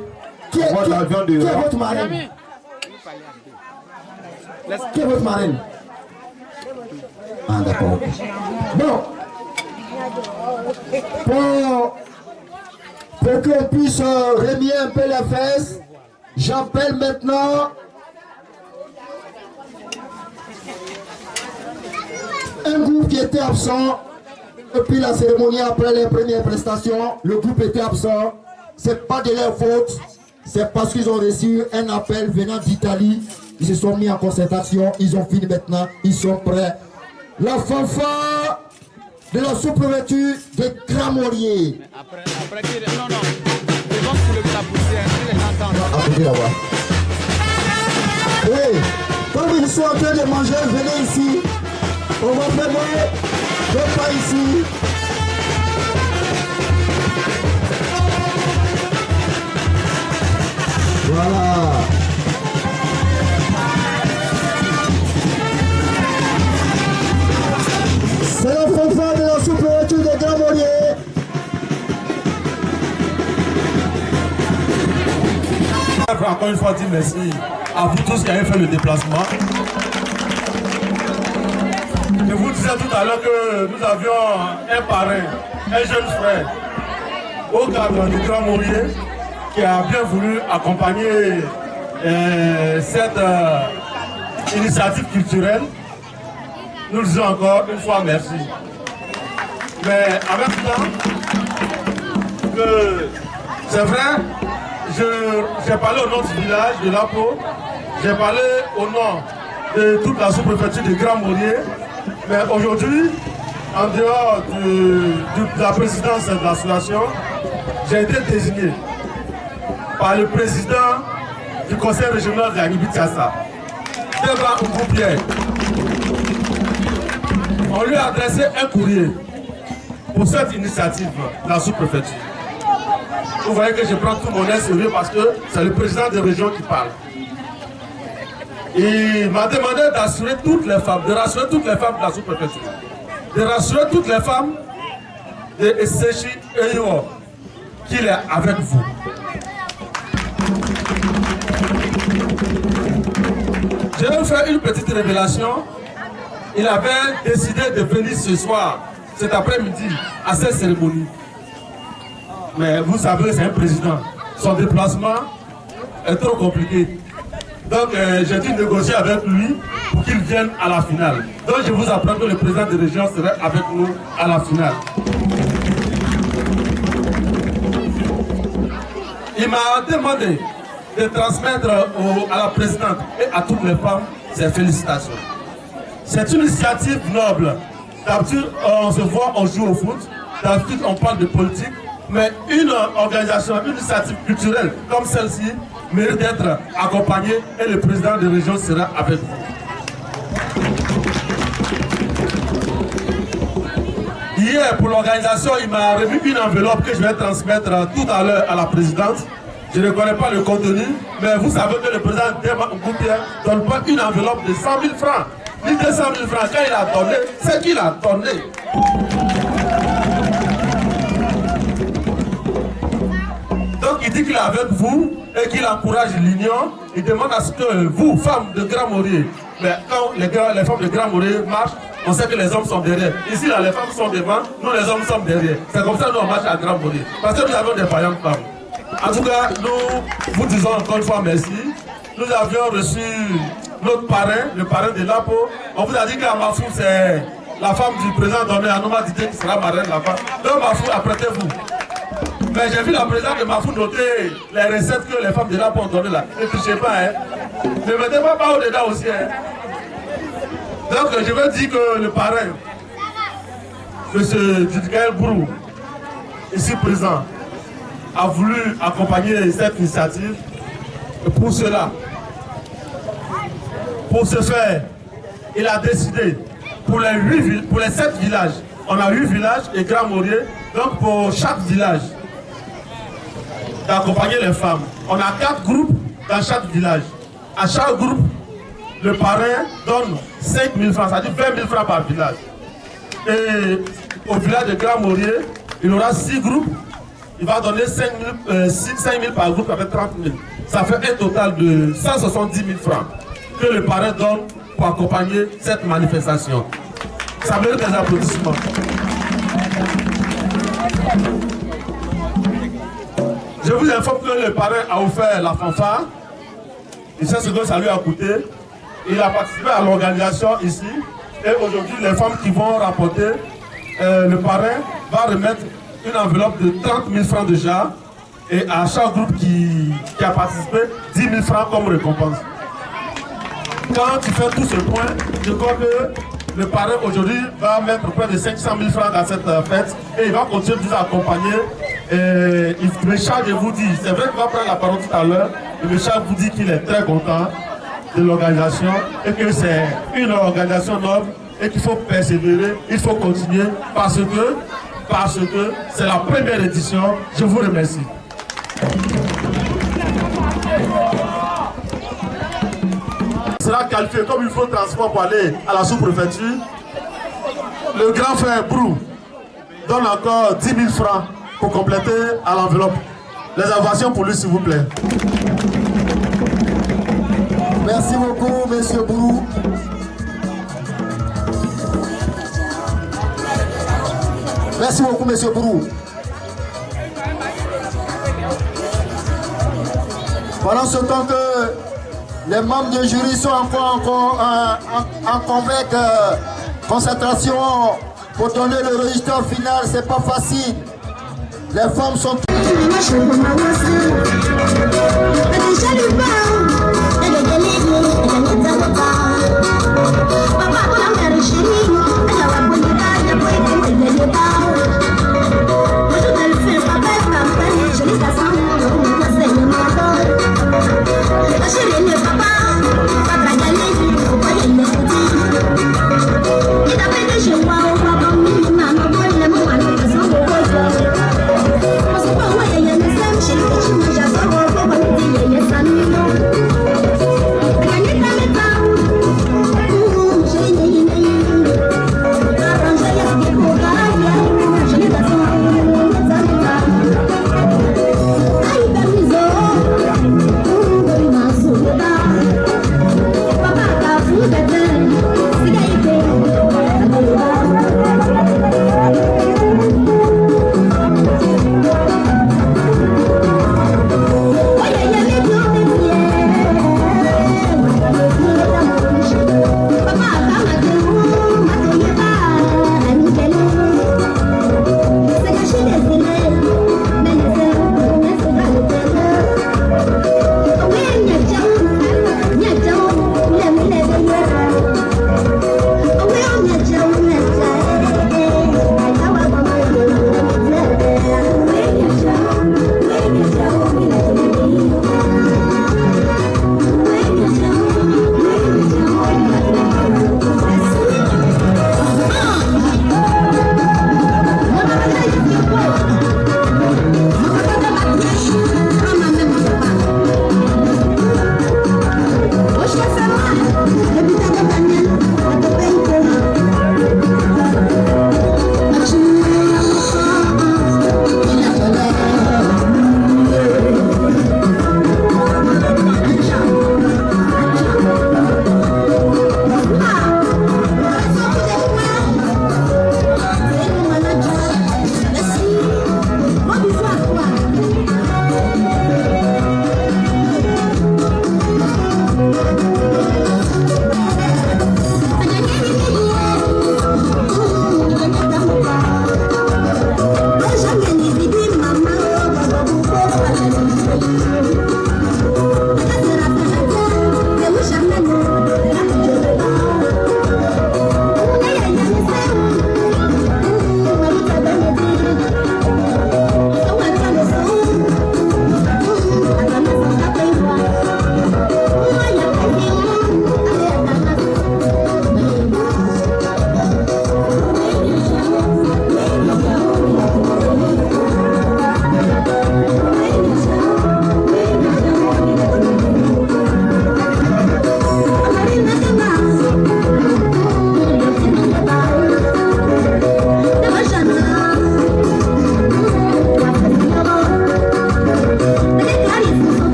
on voit de la viande de... Qui est votre marraine? Qui est votre marraine? Ah, d'accord. Bon. Pour qu'on puisse remuer un peu la fesse, j'appelle maintenant un groupe qui était absent depuis la cérémonie, après les premières prestations. Le groupe était absent. C'est pas de leur faute. C'est parce qu'ils ont reçu un appel venant d'Italie. Ils se sont mis en concertation. Ils ont fini maintenant. Ils sont prêts. La fanfare de la sous-préfecture de Gramorier. Après non, ils vont soulever la poussière, les gens entendent. Oui, quand ils sont en train de manger, venez ici. On va faire deux pas ici. Voilà. Encore une fois, dire merci à vous tous qui avez fait le déplacement. Je vous disais tout à l'heure que nous avions un parrain, un jeune frère, au cadre du Grand Maurier, qui a bien voulu accompagner cette initiative culturelle. Nous disons encore une fois merci. Mais en même temps, que c'est vrai, j'ai parlé au nom du village de Lapo, j'ai parlé au nom de toute la sous-préfecture de Grand Maurier, mais aujourd'hui, en dehors de la présidence de l'association, j'ai été désigné par le président du conseil régional de la Nibi-Tiassa, Deba Ougou-Pierre. On lui a adressé un courrier pour cette initiative de la sous-préfecture. Vous voyez que je prends tout mon air sérieux parce que c'est le président de région qui parle. Il m'a demandé d'assurer toutes les femmes, de rassurer toutes les femmes de la sous-préfecture, de rassurer toutes les femmes de Essechi Eyo qu'il est avec vous. Je vais vous faire une petite révélation. Il avait décidé de venir ce soir, cet après-midi, à cette cérémonie. Mais vous savez, c'est un président. Son déplacement est trop compliqué. Donc j'ai dû négocier avec lui pour qu'il vienne à la finale. Donc je vous apprends que le président de région serait avec nous à la finale. Il m'a demandé de transmettre à la présidente et à toutes les femmes ses félicitations. C'est une initiative noble. D'habitude, on se voit, on joue au foot. D'habitude, on parle de politique. Mais une organisation, une initiative culturelle comme celle-ci mérite d'être accompagnée et le président de région sera avec vous. Hier, pour l'organisation, il m'a remis une enveloppe que je vais transmettre tout à l'heure à la présidente. Je ne connais pas le contenu, mais vous savez que le président Deba Ougou-Pierre ne donne pas une enveloppe de 100 000 francs, ni 200 000 francs. Quand il a donné, c'est qu'il a donné. Donc il dit qu'il est avec vous et qu'il encourage l'union. Il demande à ce que vous, femmes de Grand Maurier, mais quand les femmes de Grand Maurier marchent, on sait que les hommes sont derrière. Ici, là, les femmes sont devant, nous les hommes sommes derrière. C'est comme ça que nous on marche à Grand Maurier. Parce que nous avons des vaillantes femmes. En tout cas, nous vous disons encore une fois merci. Nous avions reçu notre parrain, le parrain de Lapo. On vous a dit qu'à Mafou, c'est la femme du président donné à Nouma Dité qui sera marraine là-bas. Donc Mafou, apprêtez-vous. Mais j'ai vu la présidente de Mafou noter les recettes que les femmes de Lapo ont données là. Ne touchez pas, hein. Ne mettez pas au-dedans aussi, hein. Donc je veux dire que le parrain, M. Didikael Brou, ici présent, a voulu accompagner cette initiative. Et pour cela, pour ce faire, il a décidé pour les 7 villages, on a 8 villages et Grand Maurier, donc pour chaque village, d'accompagner les femmes. On a 4 groupes dans chaque village. À chaque groupe, le parrain donne 5 000 francs, c'est-à-dire 20 000 francs par village. Et au village de Grand Maurier, il y aura 6 groupes. Il va donner 5 000 par groupe avec 30 000. Ça fait un total de 170 000 francs que le parrain donne pour accompagner cette manifestation. Ça mérite des applaudissements. Je vous informe que le parrain a offert la fanfare. Il sait ce que ça lui a coûté. Il a participé à l'organisation ici. Et aujourd'hui, les femmes qui vont rapporter, le parrain va remettre une enveloppe de 30 000 francs déjà. Et à chaque groupe qui a participé, 10 000 francs comme récompense. Quand tu fais tout ce point, je crois que le parrain aujourd'hui va mettre près de 500 000 francs dans cette fête. Et il va continuer de vous accompagner. Et Richard, je vous dis, c'est vrai qu'il va prendre la parole tout à l'heure. Et Richard vous dit qu'il est très content de l'organisation et que c'est une organisation noble et qu'il faut persévérer, il faut continuer parce que c'est la première édition. Je vous remercie. Sera qualifié comme il faut transport pour aller à la sous-préfecture. Le grand frère Brou donne encore 10 000 francs pour compléter à l'enveloppe. Les ovations pour lui, s'il vous plaît. Merci beaucoup, monsieur Bourou. Merci beaucoup, monsieur Bourou. Pendant ce temps que les membres du jury sont encore en convaincre concentration pour donner le résultat final, c'est pas facile. Les femmes sont...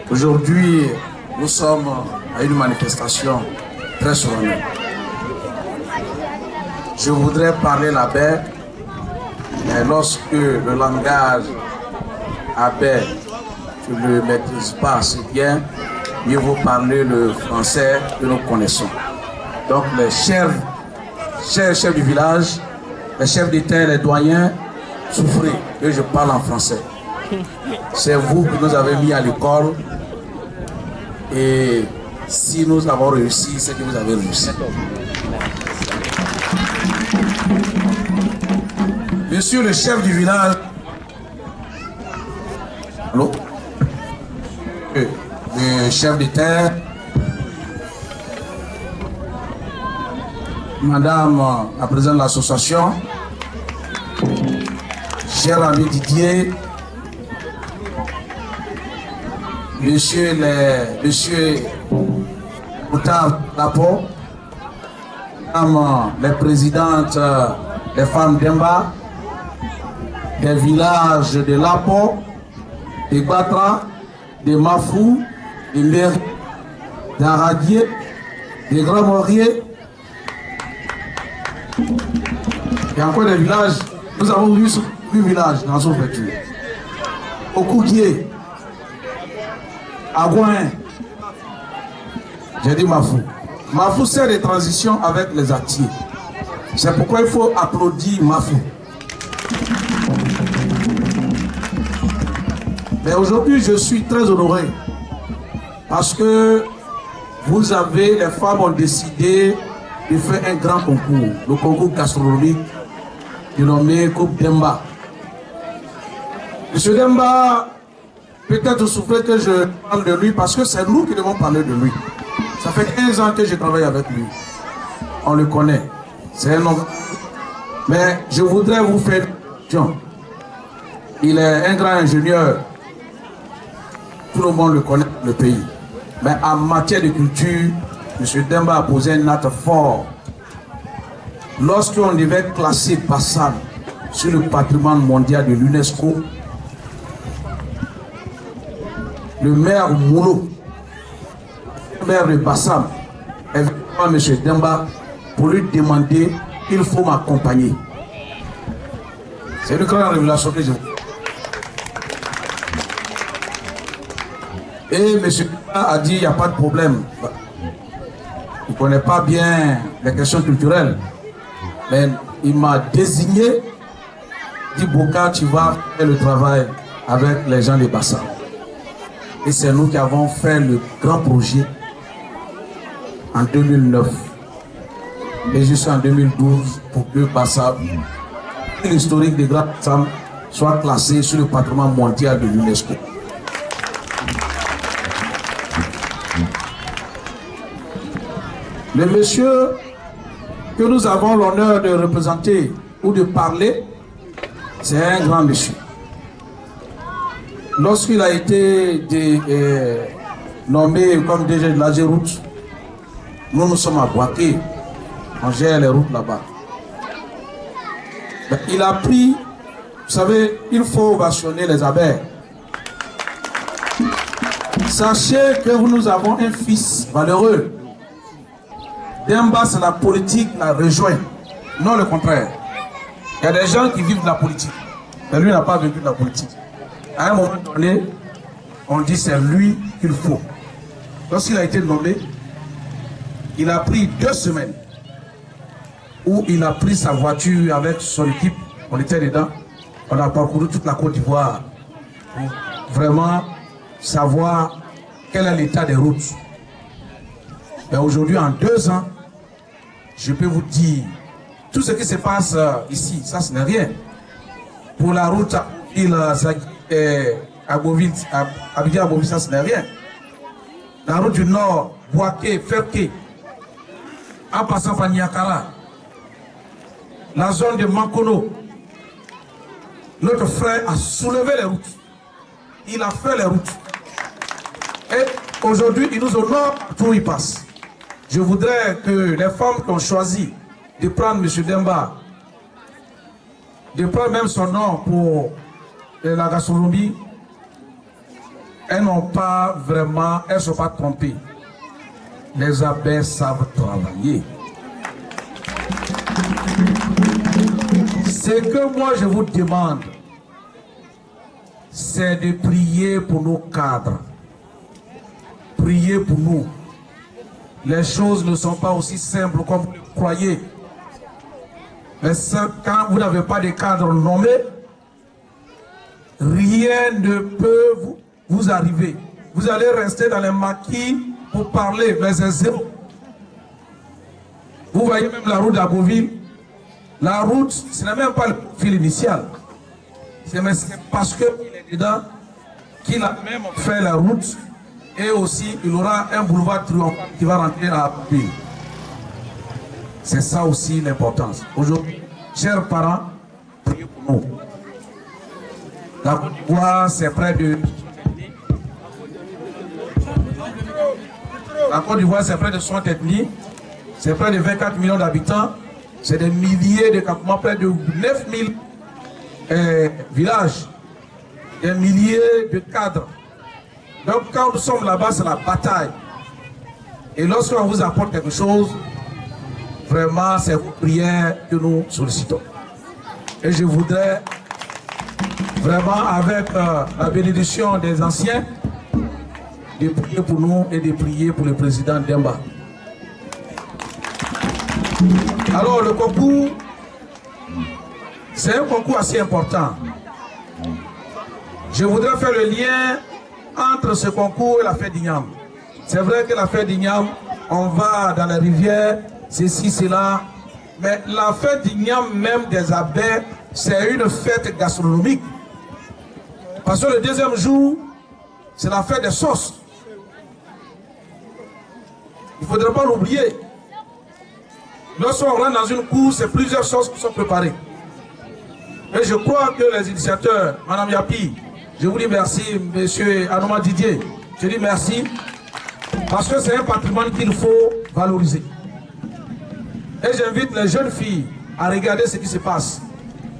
Aujourd'hui, nous sommes à une manifestation très solennelle. Je voudrais parler la baie, mais lorsque le langage à baie, je ne le maîtrise pas assez bien, mieux vaut parler le français que nous connaissons. Donc les chefs du village, les chefs d'État, les doyens, souffrez que je parle en français. C'est vous qui nous avez mis à l'école. Et si nous avons réussi, c'est que vous avez réussi. Monsieur le chef du village. Allô? Le chef de terre. Madame la présidente de l'association. Cher ami Didier. Monsieur Boutard Lapo. Madame les présidentes des femmes d'Emba, des villages de Lapo, de Batra, de Mafou, de Mer, d'Aradier, de Grand Morier. Il y a encore des villages. Nous avons 8 villages dans son préfecture. Au Koukié, à Gouin, j'ai dit Mafou. Mafou sert de transition avec les Atiers. C'est pourquoi il faut applaudir Mafou. Mais aujourd'hui, je suis très honoré parce que vous avez, les femmes ont décidé de faire un grand concours, le concours gastronomique dénommé Coupe Demba. Monsieur Demba, peut-être vous souffrez que je parle de lui parce que c'est nous qui devons parler de lui. Ça fait 15 ans que je travaille avec lui. On le connaît. C'est un homme. Mais je voudrais vous faire une question. Il est un grand ingénieur. Tout le monde le connaît dans le pays. Mais en matière de culture, M. Demba a posé un acte fort. Lorsqu'on devait classer Bassam sur le patrimoine mondial de l'UNESCO, le maire Moulo, le maire de Bassam, est venu voir M. Demba pour lui demander qu'il faut m'accompagner. C'est une grande révélation que je vous. Et M. Demba a dit il n'y a pas de problème. Il ne connaît pas bien les questions culturelles. Mais il m'a désigné, dit Boka, tu vas faire le travail avec les gens de Bassam. Et c'est nous qui avons fait le grand projet en 2009. Et jusqu'en 2012 pour que Bassam, l'historique des grands Bassam, soit classé sur le patrimoine mondial de l'UNESCO. Le monsieur que nous avons l'honneur de représenter ou de parler, c'est un grand monsieur. Lorsqu'il a été nommé comme DG de la Géroute, nous sommes à Boaké, on gère les routes là-bas. Il a pris, vous savez, il faut ovationner les abeilles. Sachez que nous avons un fils valeureux. Demba, c'est la politique, la rejoint. Non le contraire. Il y a des gens qui vivent de la politique. Mais lui n'a pas vécu de la politique. À un moment donné, on dit c'est lui qu'il faut. Lorsqu'il a été nommé, il a pris 2 semaines où il a pris sa voiture avec son équipe. On était dedans. On a parcouru toute la Côte d'Ivoire pour vraiment savoir quel est l'état des routes. Mais aujourd'hui, en 2 ans, je peux vous dire, tout ce qui se passe ici, ça ce n'est rien. Pour la route à Abidjan, ça ce n'est rien. La route du Nord, Boaké, Ferké, en passant par Niakara, la zone de Mankono, notre frère a soulevé les routes. Il a fait les routes. Et aujourd'hui, il nous honore tout il passe. Je voudrais que les femmes qui ont choisi de prendre M. Demba, de prendre même son nom pour la gastronomie, elles n'ont pas vraiment, elles ne sont pas trompées. Les abeilles savent travailler. Ce que moi je vous demande, c'est de prier pour nos cadres. Priez pour nous. Les choses ne sont pas aussi simples comme vous le croyez. Mais quand vous n'avez pas de cadre nommé, rien ne peut vous arriver. Vous allez rester dans les maquis pour parler, mais c'est zéro. Vous voyez même la route d'Agoville, La route, ce n'est même pas le profil initial. C'est parce qu'il est dedans qu'il a même fait la route et aussi il aura un boulevard triomphal qui va rentrer à Papi. C'est ça aussi l'importance. Aujourd'hui, chers parents, priez pour nous. La Côte d'Ivoire, c'est près de... La Côte d'Ivoire, c'est près de 60 ethnies, c'est près de 24 millions d'habitants, c'est des milliers de campements, près de 9000 villages, des milliers de cadres. Donc quand nous sommes là-bas, c'est la bataille. Et lorsqu'on vous apporte quelque chose, vraiment, c'est vos prières que nous sollicitons. Et je voudrais vraiment, avec la bénédiction des anciens, de prier pour nous et de prier pour le président Demba. Alors le concours, c'est un concours assez important. Je voudrais faire le lien entre ce concours et la fête d'Ignam. C'est vrai que la fête d'Ignam, on va dans les rivières, ceci, cela, mais la fête d'Ignam, même des abbés, c'est une fête gastronomique. Parce que le deuxième jour, c'est la fête des sauces. Il ne faudrait pas l'oublier. Lorsqu'on rentre dans une cour, c'est plusieurs sauces qui sont préparées. Et je crois que les initiateurs, Madame Yapi, je vous dis merci, Monsieur Anoma Didier, je dis merci, parce que c'est un patrimoine qu'il faut valoriser. Et j'invite les jeunes filles à regarder ce qui se passe.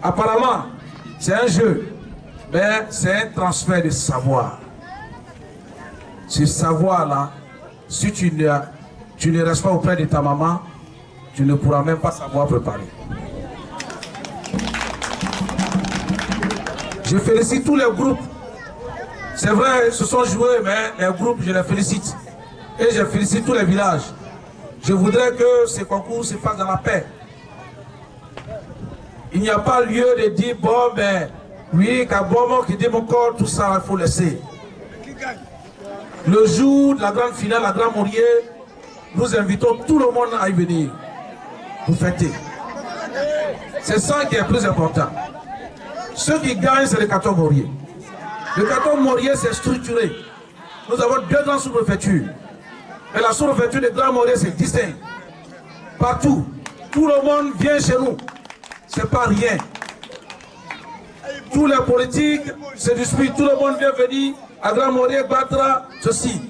Apparemment, c'est un jeu, mais c'est un transfert de savoir. Ce savoir-là, si tu ne restes pas auprès de ta maman, tu ne pourras même pas savoir préparer. Je félicite tous les groupes. C'est vrai, ils se sont joués, mais les groupes, je les félicite. Et je félicite tous les villages. Je voudrais que ce concours se fasse dans la paix. Il n'y a pas lieu de dire, bon, ben, oui, Kabomo qui dit mon corps, tout ça, il faut laisser. Le jour de la grande finale, la Grande Morier, nous invitons tout le monde à y venir pour fêter. C'est ça qui est le plus important. Ceux qui gagnent, c'est le canton Morier. Le canton Morier, c'est structuré. Nous avons 2 grandes sous-préfectures. Et la sous-préfecture de Grand Morier, c'est distinct. Partout. Tout le monde vient chez nous. C'est pas rien. Tous les politiques se disputent. Tout le monde vient venir à Grand Morier, Batra, ceci.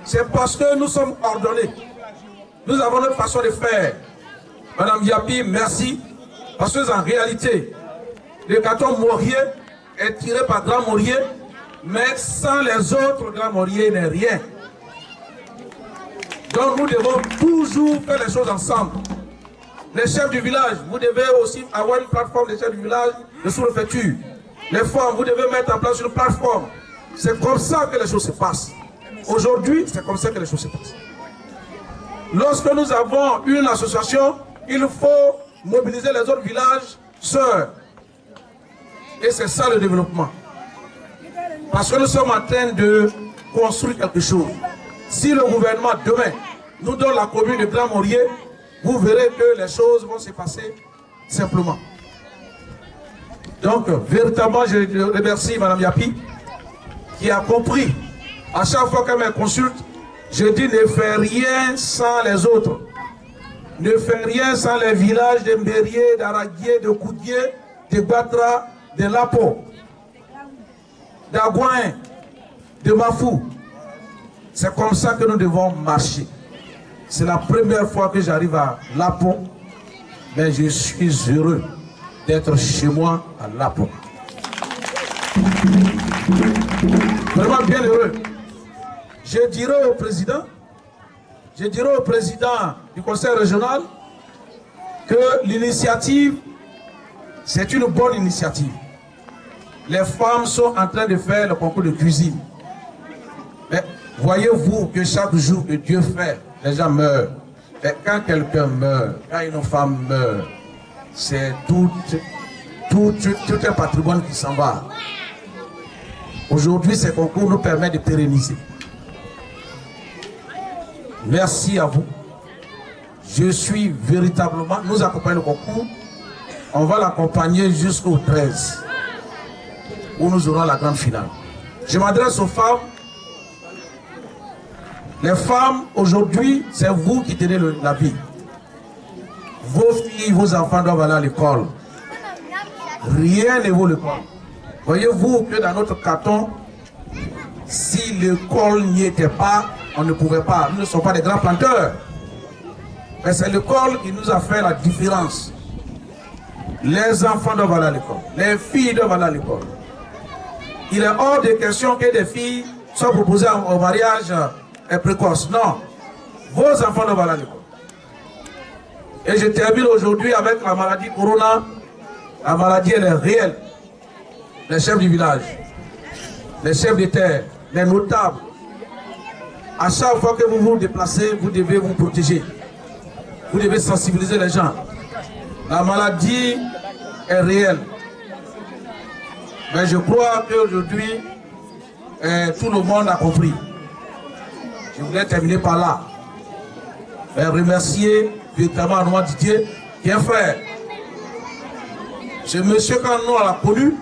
C'est parce que nous sommes ordonnés. Nous avons notre façon de faire. Madame Yapi, merci. Parce que en réalité, le canton Morier est tiré par Grand Morier, mais sans les autres, Grand Morier n'est rien. Donc nous devons toujours faire les choses ensemble. Les chefs du village, vous devez aussi avoir une plateforme des chefs du village de sous-préfecture. Les femmes, vous devez mettre en place une plateforme. C'est comme ça que les choses se passent. Aujourd'hui, c'est comme ça que les choses se passent. Lorsque nous avons une association, il faut mobiliser les autres villages sœurs. Et c'est ça le développement. Parce que nous sommes en train de construire quelque chose. Si le gouvernement demain nous donne la commune de Grand Morier, vous verrez que les choses vont se passer simplement. Donc, véritablement, je remercie Mme Yapi qui a compris. À chaque fois qu'elle me consulte, je dis ne fais rien sans les autres. Ne fais rien sans les villages de Mbérié, d'Araguié, de Koudié, de Batra, de Lapo, d'Agouin, de Mafou. C'est comme ça que nous devons marcher. C'est la première fois que j'arrive à Lapo, mais je suis heureux d'être chez moi à Lapo. Vraiment bien heureux. Je dirai au président du conseil régional que l'initiative, c'est une bonne initiative. Les femmes sont en train de faire le concours de cuisine. Mais voyez-vous que chaque jour que Dieu fait, les gens meurent. Et quand quelqu'un meurt, quand une femme meurt, c'est tout un patrimoine qui s'en va. Aujourd'hui, ces concours nous permettent de pérenniser. Merci à vous. Je suis véritablement, nous accompagnons le concours. on va l'accompagner jusqu'au 13, où nous aurons la grande finale. Je m'adresse aux femmes. Les femmes, aujourd'hui, c'est vous qui tenez la vie. Vos filles, vos enfants doivent aller à l'école. Rien ne vaut l'école. Voyez-vous que dans notre canton, si l'école n'y était pas, on ne pouvait pas. Nous ne sommes pas des grands planteurs. Mais c'est l'école qui nous a fait la différence. Les enfants doivent aller à l'école. Les filles doivent aller à l'école. Il est hors de question que des filles soient proposées au mariage précoce. Non. Vos enfants doivent aller à l'école. Et je termine aujourd'hui avec la maladie Corona. La maladie, elle est réelle. Les chefs du village, les chefs de terre, les notables, à chaque fois que vous vous déplacez, vous devez vous protéger. Vous devez sensibiliser les gens. La maladie est réelle. Mais je crois qu'aujourd'hui, tout le monde a compris. Je voulais terminer par là. Et remercier véritablement Arnaud Didier, qui est un frère. Ce monsieur, quand nous l'a connu,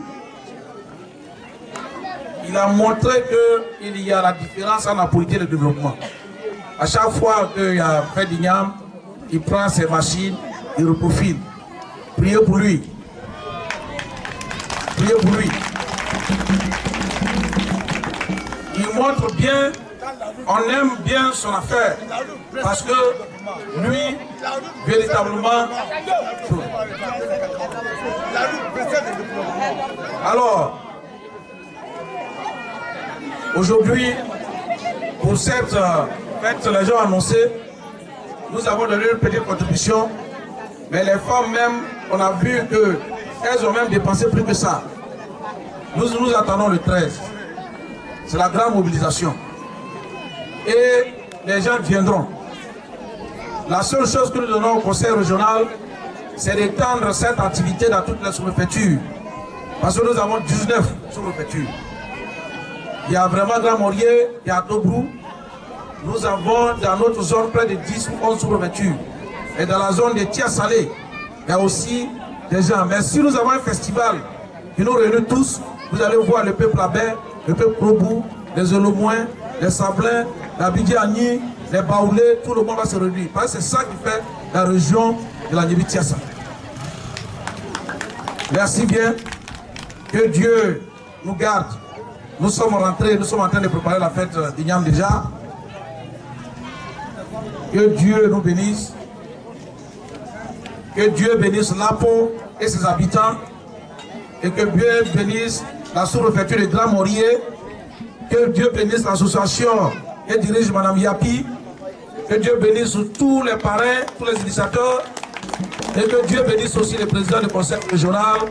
il a montré qu'il y a la différence en la politique de développement. À chaque fois qu'il y a fait d'igname, il prend ses machines, il reprofile. Priez pour lui. Priez pour lui. Il montre bien, on aime bien son affaire. Parce que lui, véritablement... Alors, aujourd'hui, pour cette fête, les gens ont annoncé, nous avons donné une petite contribution, mais les femmes même, on a vu qu'elles ont même dépensé plus que ça. Nous attendons le 13. C'est la grande mobilisation. Et les gens viendront. La seule chose que nous donnons au conseil régional, c'est d'étendre cette activité dans toutes les sous-préfectures. Parce que nous avons 19 sous-préfectures. Il y a vraiment Grand Morier, il y a Dobrou. Nous avons dans notre zone près de 10 ou 11 sous-préfectures. Et dans la zone des Tiers Salés, il y a aussi des gens. Mais si nous avons un festival qui nous réunit tous, vous allez voir le peuple Abé, le peuple Probou, les Olomouins, les Sablins, la Bidiani, les Baoulés, tout le monde va se réunir. Parce que c'est ça qui fait la région de la Nibi-Tiassa. Merci bien. Que Dieu nous garde. Nous sommes rentrés, nous sommes en train de préparer la fête d'Ignam déjà. Que Dieu nous bénisse. Que Dieu bénisse Lapo et ses habitants. Et que Dieu bénisse la sous-préfecture de Grand Morier. Que Dieu bénisse l'association et dirige Mme Yapi. Que Dieu bénisse tous les parrains, tous les initiateurs. Et que Dieu bénisse aussi le président du conseil régional,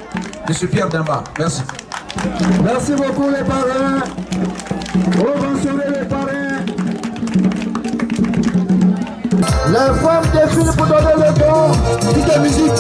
M. Pierre Demba. Merci. Merci beaucoup les parrains. Reventionner les parrains. Les femmes défilent pour donner le don. Petite musique.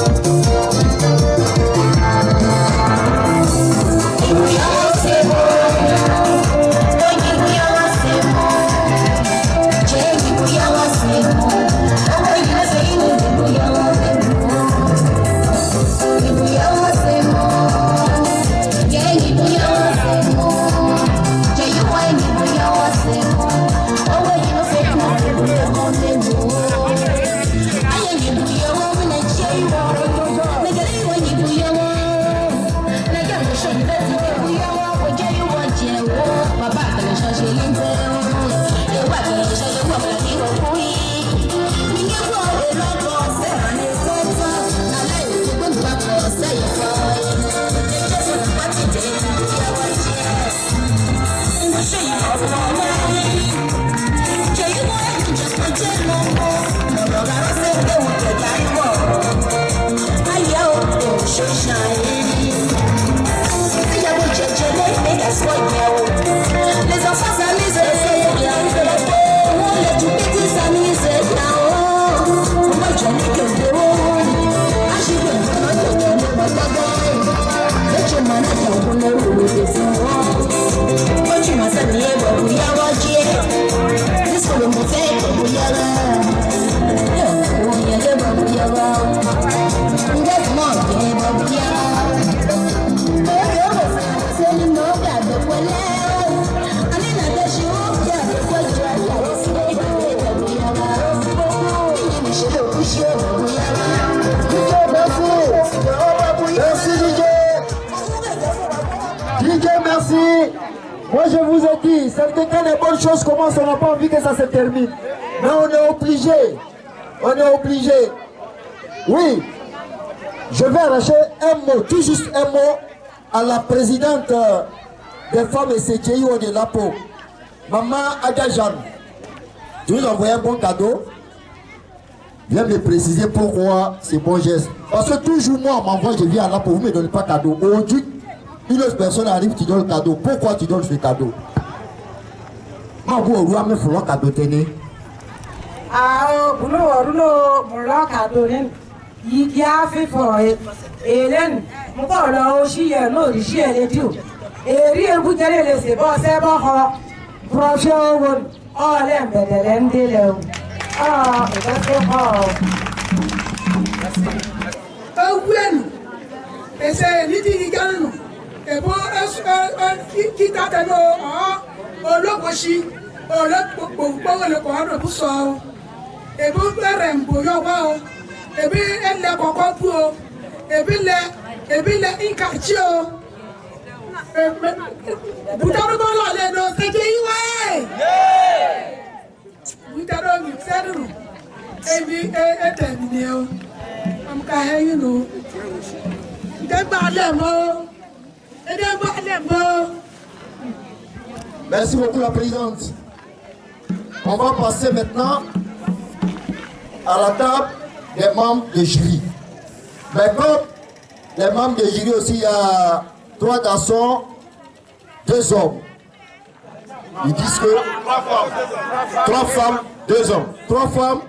Merci DJ. DJ, merci. Moi je vous ai dit, c'est que quand les bonnes choses commencent, on n'a pas envie que ça se termine. Mais on est obligé. On est obligé. Oui. Je vais arracher un mot, tout juste un mot à la présidente des femmes et CTIO de l'APO, Maman Agajan. Je vous envoie un bon cadeau. Viens me préciser pourquoi c'est bon geste. Parce que toujours moi, on m'envoie, je viens à l'APO, vous ne me donnez pas cadeau. Aujourd'hui, une autre personne arrive, tu donnes le cadeau. Pourquoi tu donnes ce cadeau? Moi, vous, vous avez fait le cadeau, tenez. Ah, vous le cadeau, il y a fait for it. Hélène, mon père là aussi, non, ici, elle est dure. Et rien, vous allez laisser, bon, c'est bon, prochain, oh, l'aime, ah, c'est bon. Et c'est l'idée et bon, qui t'a donné au logoshi, au le pour ça. Et bon, et puis elle est encore et puis les incartio. Vous t'avez parlé de ce qui est. Vous t'avez et puis terminé. I'm carrying you. Merci beaucoup la présidente. On va passer maintenant à la table des membres de jury. Mais comme les membres de jury aussi, il y a 3 garçons, 2 hommes. Ils disent que 3 femmes, 2 hommes. 3 femmes.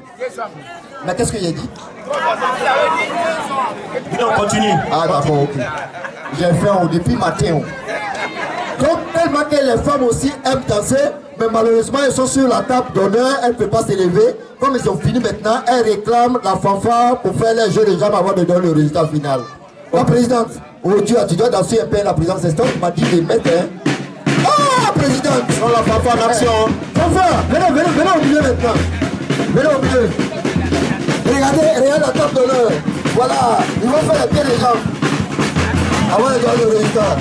Mais qu'est-ce que j'ai dit? On continue. Ah d'accord, ok. J'ai fait depuis matin. Donc tellement que les femmes aussi aiment danser, mais malheureusement elles sont sur la table d'honneur, elles ne peuvent pas s'élever. Comme ils ont fini maintenant, elles réclament la fanfare pour faire les jeux de jambes avant de donner le résultat final. La présidente, aujourd'hui tu dois danser un peu la présidente Seston m'a dit de mettre Ah présidente, on la fanfare en action. Fanfare, venez au milieu maintenant. Venez au milieu. Regardez la table d'honneur. Voilà, ils vont faire les pieds des jambes avant de donner le résultat.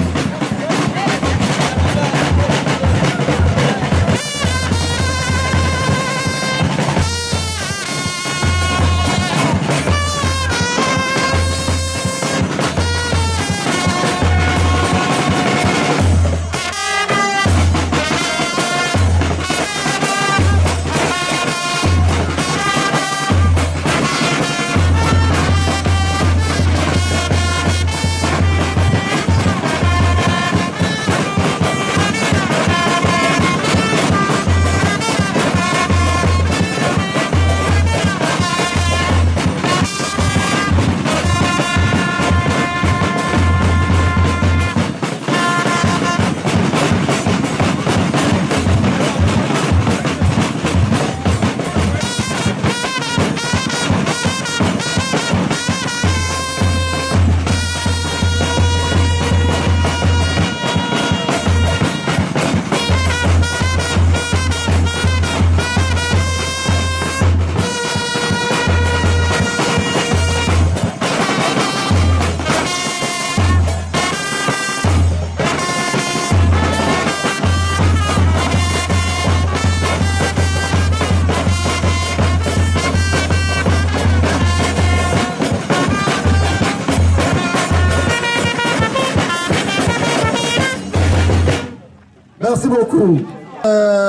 Merci beaucoup.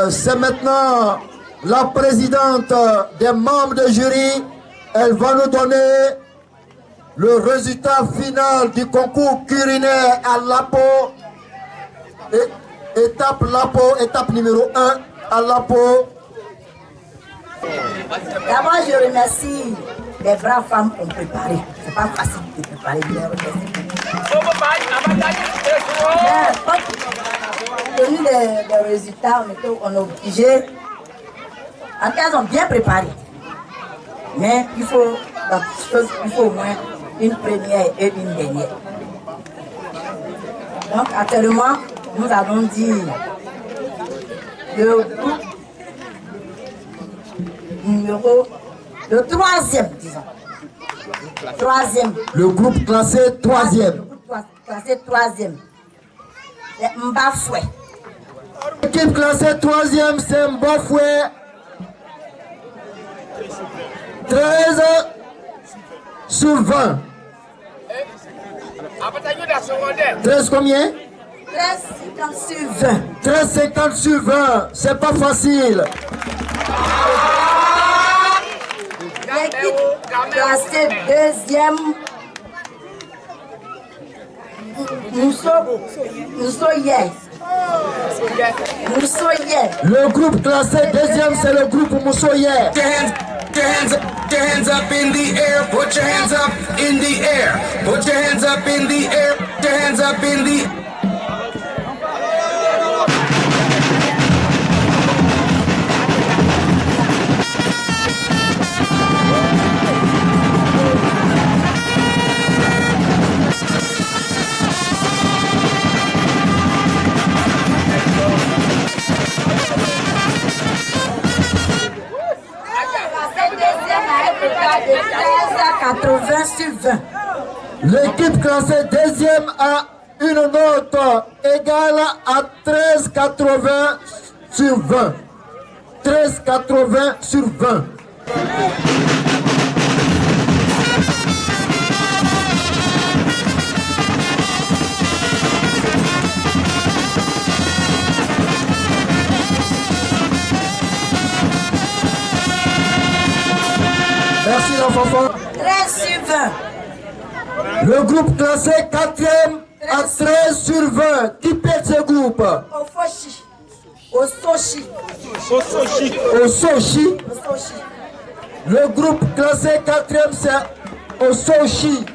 C'est maintenant la présidente des membres de jury. Elle va nous donner le résultat final du concours culinaire à l'APO. Étape l'APO, étape numéro 1 à l'APO. D'abord, je remercie les braves femmes qui ont préparé. C'est pas facile de préparer. Je les remercie. Compte tenu des résultats, on est obligé. En tout cas, ils ont bien préparé. Mais il faut au moins une première et une dernière. Donc, actuellement, nous allons dire le groupe numéro Le troisième, disons. Troisième. Le groupe classé troisième. Le groupe classé troisième. Les Mbafoué. L'équipe classée troisième, c'est Mbafoué. 13 sur 20. 13 combien? 13,50 sur 20. 13,50 sur 20. C'est pas facile. L'équipe classée deuxième. Moussoye. Le groupe classé deuxième, c'est le groupe Moussoye. Your hands up in the air, put your hands up in the air, put your hands up in the air, put your hands up in the de 13 à 80 sur 20. L'équipe classée deuxième a une note égale à 13,80 sur 20. 13,80 sur 20. Merci l'enfant. 13 sur 20. Le groupe classé 4e à 13 sur 20. Qui perd ce groupe? Ofoshi. Ososhi. Ososhi. Le groupe classé 4e, c'est Ososhi.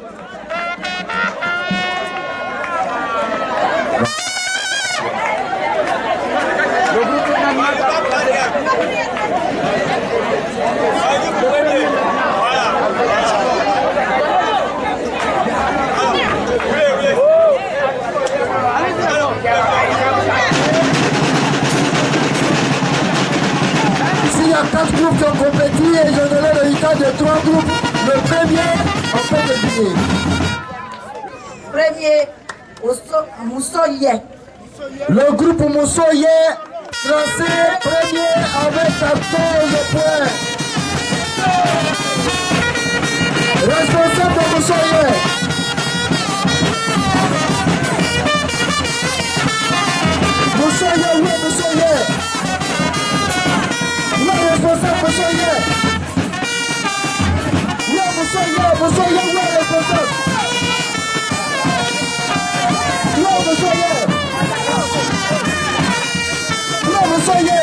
S'il y a 4 groupes qui ont compétit et je donne le résultat de 3 groupes, le premier, on peut deviner. Premier, Moussoye. Le groupe Moussoye, classé premier avec 14 points. Responsable de Moussoye. Moussoye, oui, Moussoye. Oui, responsable Moussoye. Oui, Moussoye, oui, responsable. Oui, Moussoye. Oui, Moussoye.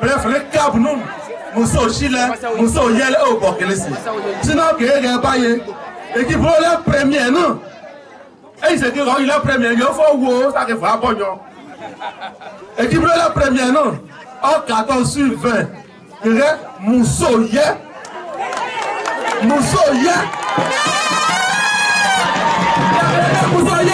Bref, le cap nous, Mousso Chile, Mousso Yel au Bokelesi. Sinon, qu'il y a pas et qui prend la première, non? Et c'est qu'il a la première, il faut où ça qui va bon. Et qui prend la première, non? En 14 sur 20, il y a Mousso Yel. Mousso Yel. Mousso Yel.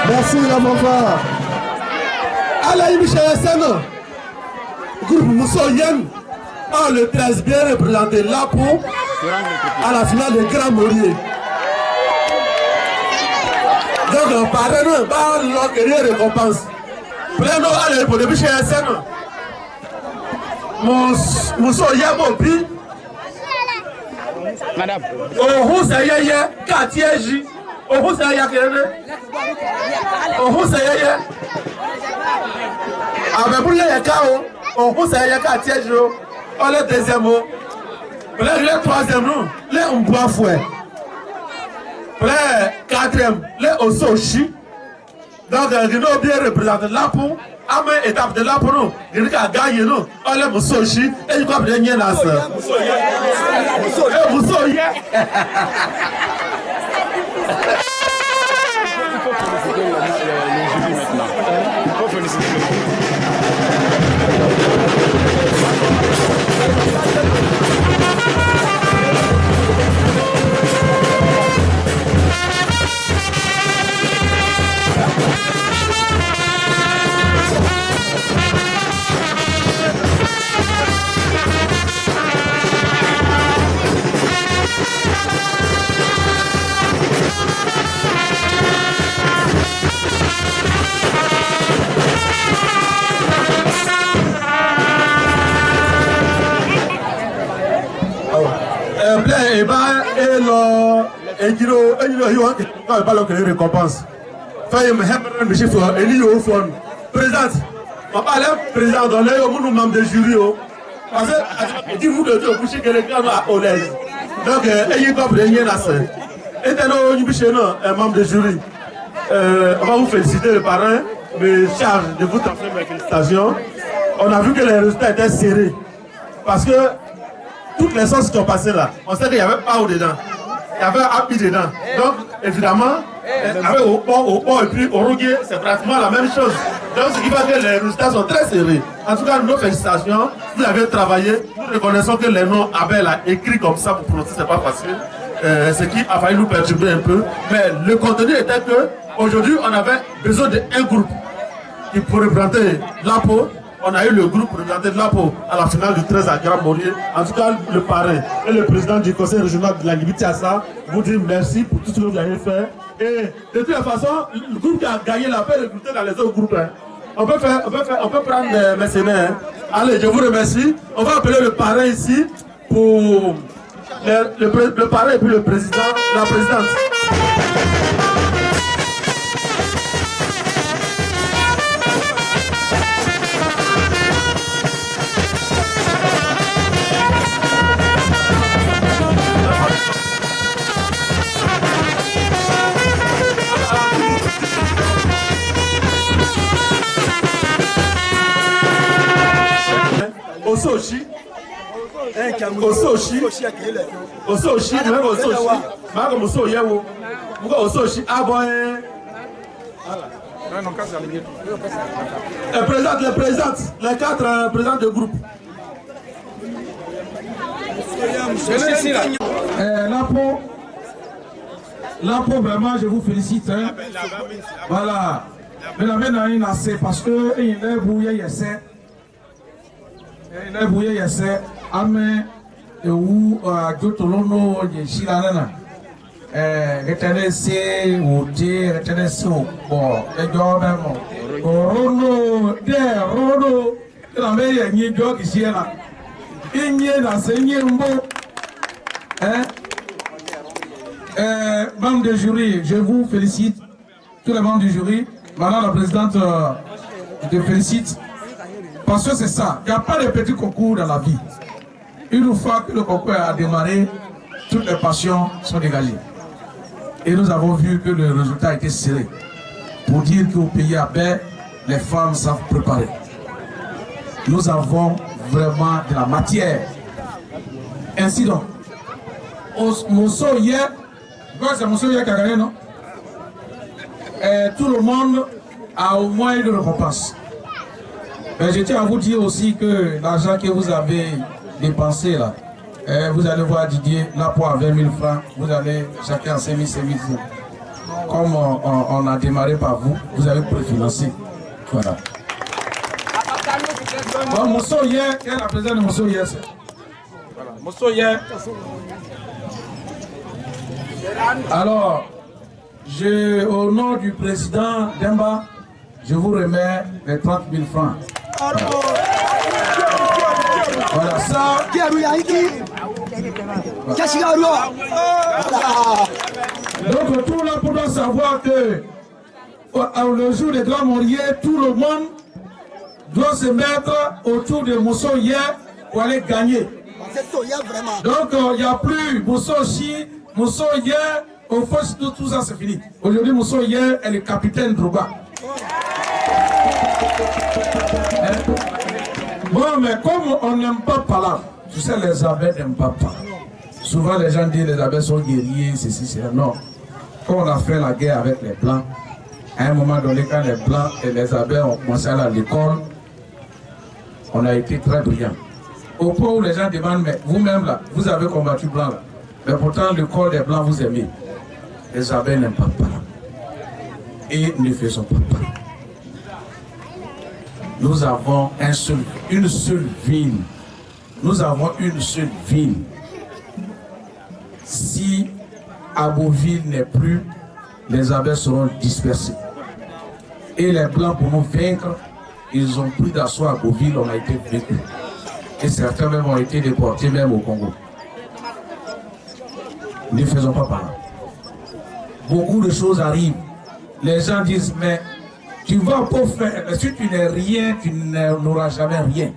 Merci la fanfare. Alaï Michel Seno, groupe Moussoyen, a le 13 bien représenté l'APO à la finale de Grand Morier. Donc, pardon, pas l'occasion de récompense. Prenons à pour le Michel Seno. Moussoyen, mon pi. Madame. Oh, c'est yaya, quartier J. Oh, c'est yaya, oh, c'est yaya. Avec pour les cas, on pousse à Yaka Tièjo, on le deuxième mot, le troisième mot, les on boit fouet, le quatrième, les on sochi. Donc, nous avons bien représenté l'Apo, à ma étape de l'Apo, nous avons gagné, nous avons sochi, et nous avons gagné la sœur. Vous soyez. Il faut féliciter le jury maintenant. Il faut féliciter le jury. Récompense. Président, papa est président dans les membres de jury. Parce que dis-vous de Dieu, vous que les gars à l'aise. Donc, ayez pas de la scène. Et un membre de jury. On va vous féliciter le parrain, mais charge de vous transmettre mes félicitations. On a vu que les résultats étaient serrés. Parce que toutes les sauces qui ont passé là, on sait qu'il n'y avait pas au dedans. Il y avait un happy dedans. Donc, évidemment, avec au pont et puis au rouguier, c'est pratiquement la même chose. Donc, ce qui fait que les résultats sont très serrés. En tout cas, nos félicitations. Vous avez travaillé. Nous reconnaissons que les noms Abel a écrit comme ça pour prononcer, c'est pas facile. Ce qui a failli nous perturber un peu. Mais le contenu était que aujourd'hui, on avait besoin d'un groupe qui pourrait représenter l'APO. On a eu le groupe représenté de l'APO à la finale du 13 à Grand Morier. En tout cas, le parrain et le président du conseil régional de la Libitiassa vous disent merci pour tout ce que vous avez fait. Et de toute façon, le groupe qui a gagné la paix est recruté dans les autres groupes. Hein. On peut prendre des mécénaires. Hein. Allez, je vous remercie. On va appeler le parrain ici pour le parrain et puis le président, la présidente. Ososhi, Ososhi, Ososhi, même Ososhi, même Ososhi, pourquoi Ososhi, ah bon, les présentes, les 4 présidents de groupe. L'APO, vraiment, je vous félicite. Hein. Voilà. Mais la main c'est parce que il est bouillé, il est bouillé, Amen, et où Jotolono, Yeshiranana, retenez ou dire, retenez au bord, et Jordan, Rono, Rono, la meilleure ni Jog ici là. Il n'y a dans ce mot. Membres de jury, je vous félicite, tous les membres du jury. Madame la présidente, je te félicite. Parce que c'est ça, il n'y a pas de petits concours dans la vie. Une fois que le concours a démarré, toutes les passions sont dégagées. Et nous avons vu que le résultat a été serré. Pour dire qu'au pays à paix, les femmes savent préparer. Nous avons vraiment de la matière. Ainsi donc, Mosso hier, c'est Mosso hier qui a gagné, non? Et tout le monde a au moins une récompense. Mais je tiens à vous dire aussi que l'argent que vous avez dépensé là, vous allez voir Didier, là pour 20 000 francs, vous allez chacun 5 000, 5 000 francs. Comme on a démarré par vous, vous avez préfinancé. Voilà. Bon, Moussoye, quelle est la présidente de Moussoye? Voilà, Moussoye. Alors, au nom du président Demba, je vous remets les 30 000 francs. Voilà ça. Donc tout là pour savoir que le jour des grands moriers, tout le monde doit se mettre autour de Moussoye pour aller gagner. Donc il n'y a plus Moussochi, Moussoye, au fond tout ça c'est fini. Aujourd'hui Moussoye est le capitaine Drouba. Bon, mais comme on n'aime pas parler, tu sais, les abeilles n'aiment pas parler. Souvent, les gens disent les abeilles sont guerriers, ceci, cela. Non. Quand on a fait la guerre avec les Blancs, à un moment donné, quand les Blancs et les abeilles ont commencé à aller à l'école, on a été très brillants. Au point où les gens demandent, mais vous-même là, vous avez combattu Blanc là. Mais pourtant, le corps des Blancs vous aimez. Les abeilles n'aiment pas parler. Et ne faisons pas parler. Nous avons une seule ville. Nous avons une seule ville. Si Aboville n'est plus, les abeilles seront dispersées. Et les Blancs, pour nous vaincre, ils ont pris d'assaut à Aboville, on a été vaincus. Et certains même ont été déportés même au Congo. Ne faisons pas par là. Beaucoup de choses arrivent. Les gens disent, mais tu vas pas faire, si tu n'es rien, tu n'auras jamais rien.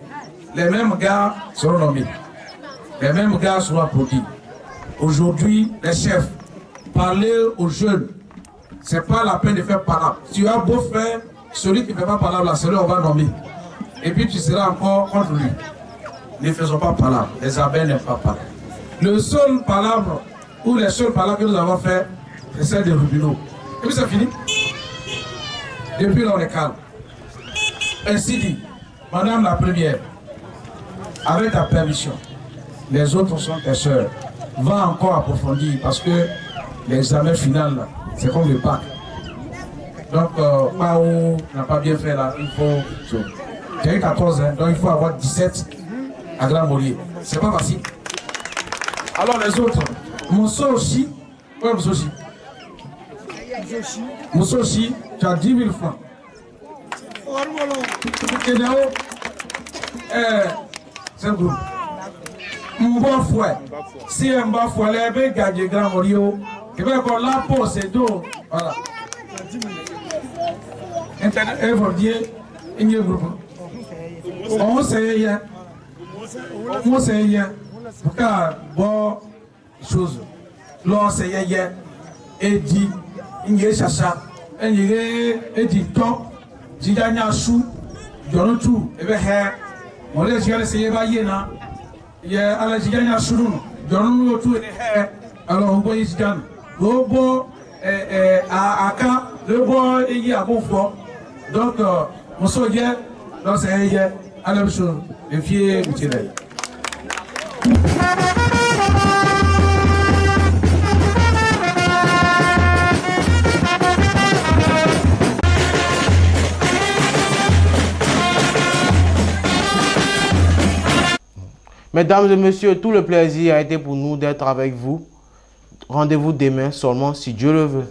Les mêmes gars seront nommés. Les mêmes gars seront applaudis. Aujourd'hui, les chefs, parler aux jeunes, c'est pas la peine de faire palabre. Tu as beau faire, celui qui ne fait pas palabre, là, celui on va nommer. Et puis tu seras encore contre lui. Ne faisons pas palabre. Les abeilles n'aiment pas palabre. Le seul palabre, ou les seuls palabres que nous avons fait, c'est celle de Rubino. Et puis c'est fini. Depuis là, on est calme. Ainsi dit, Madame la Première, avec ta permission, les autres sont tes soeurs, va encore approfondir parce que l'examen final, c'est comme le bac. Donc, pas où n'a pas bien fait là, il faut. J'ai eu 14 ans, donc il faut avoir 17 à Grand Molier. C'est pas facile. Alors, les autres, Moussochi, ouais, Moussochi. Moussochi, tu as 10 000 francs. C'est un groupe. M'bon fouet. Si un bas fouet, les bébés gagnent Grand Morio. Et bien, quand la peau, c'est d'eau. Voilà. Internet, et vous dites, il y a un groupe. On sait rien. On sait rien. Pourquoi, bon, chose. L'on sait rien. Et dit, il y a chacha. Et il dit, top. Il y a un chou. Il y a un tout. Et bien, on les a essayé de bailler. Il y a un chou. Il y a un tout. Alors, vous voyez, le bon, le bon, il y a un bon fort. Donc, on se regarde. Donc, c'est la même chose. Les filles, vous tirez. Mesdames et messieurs, tout le plaisir a été pour nous d'être avec vous. Rendez-vous demain seulement si Dieu le veut.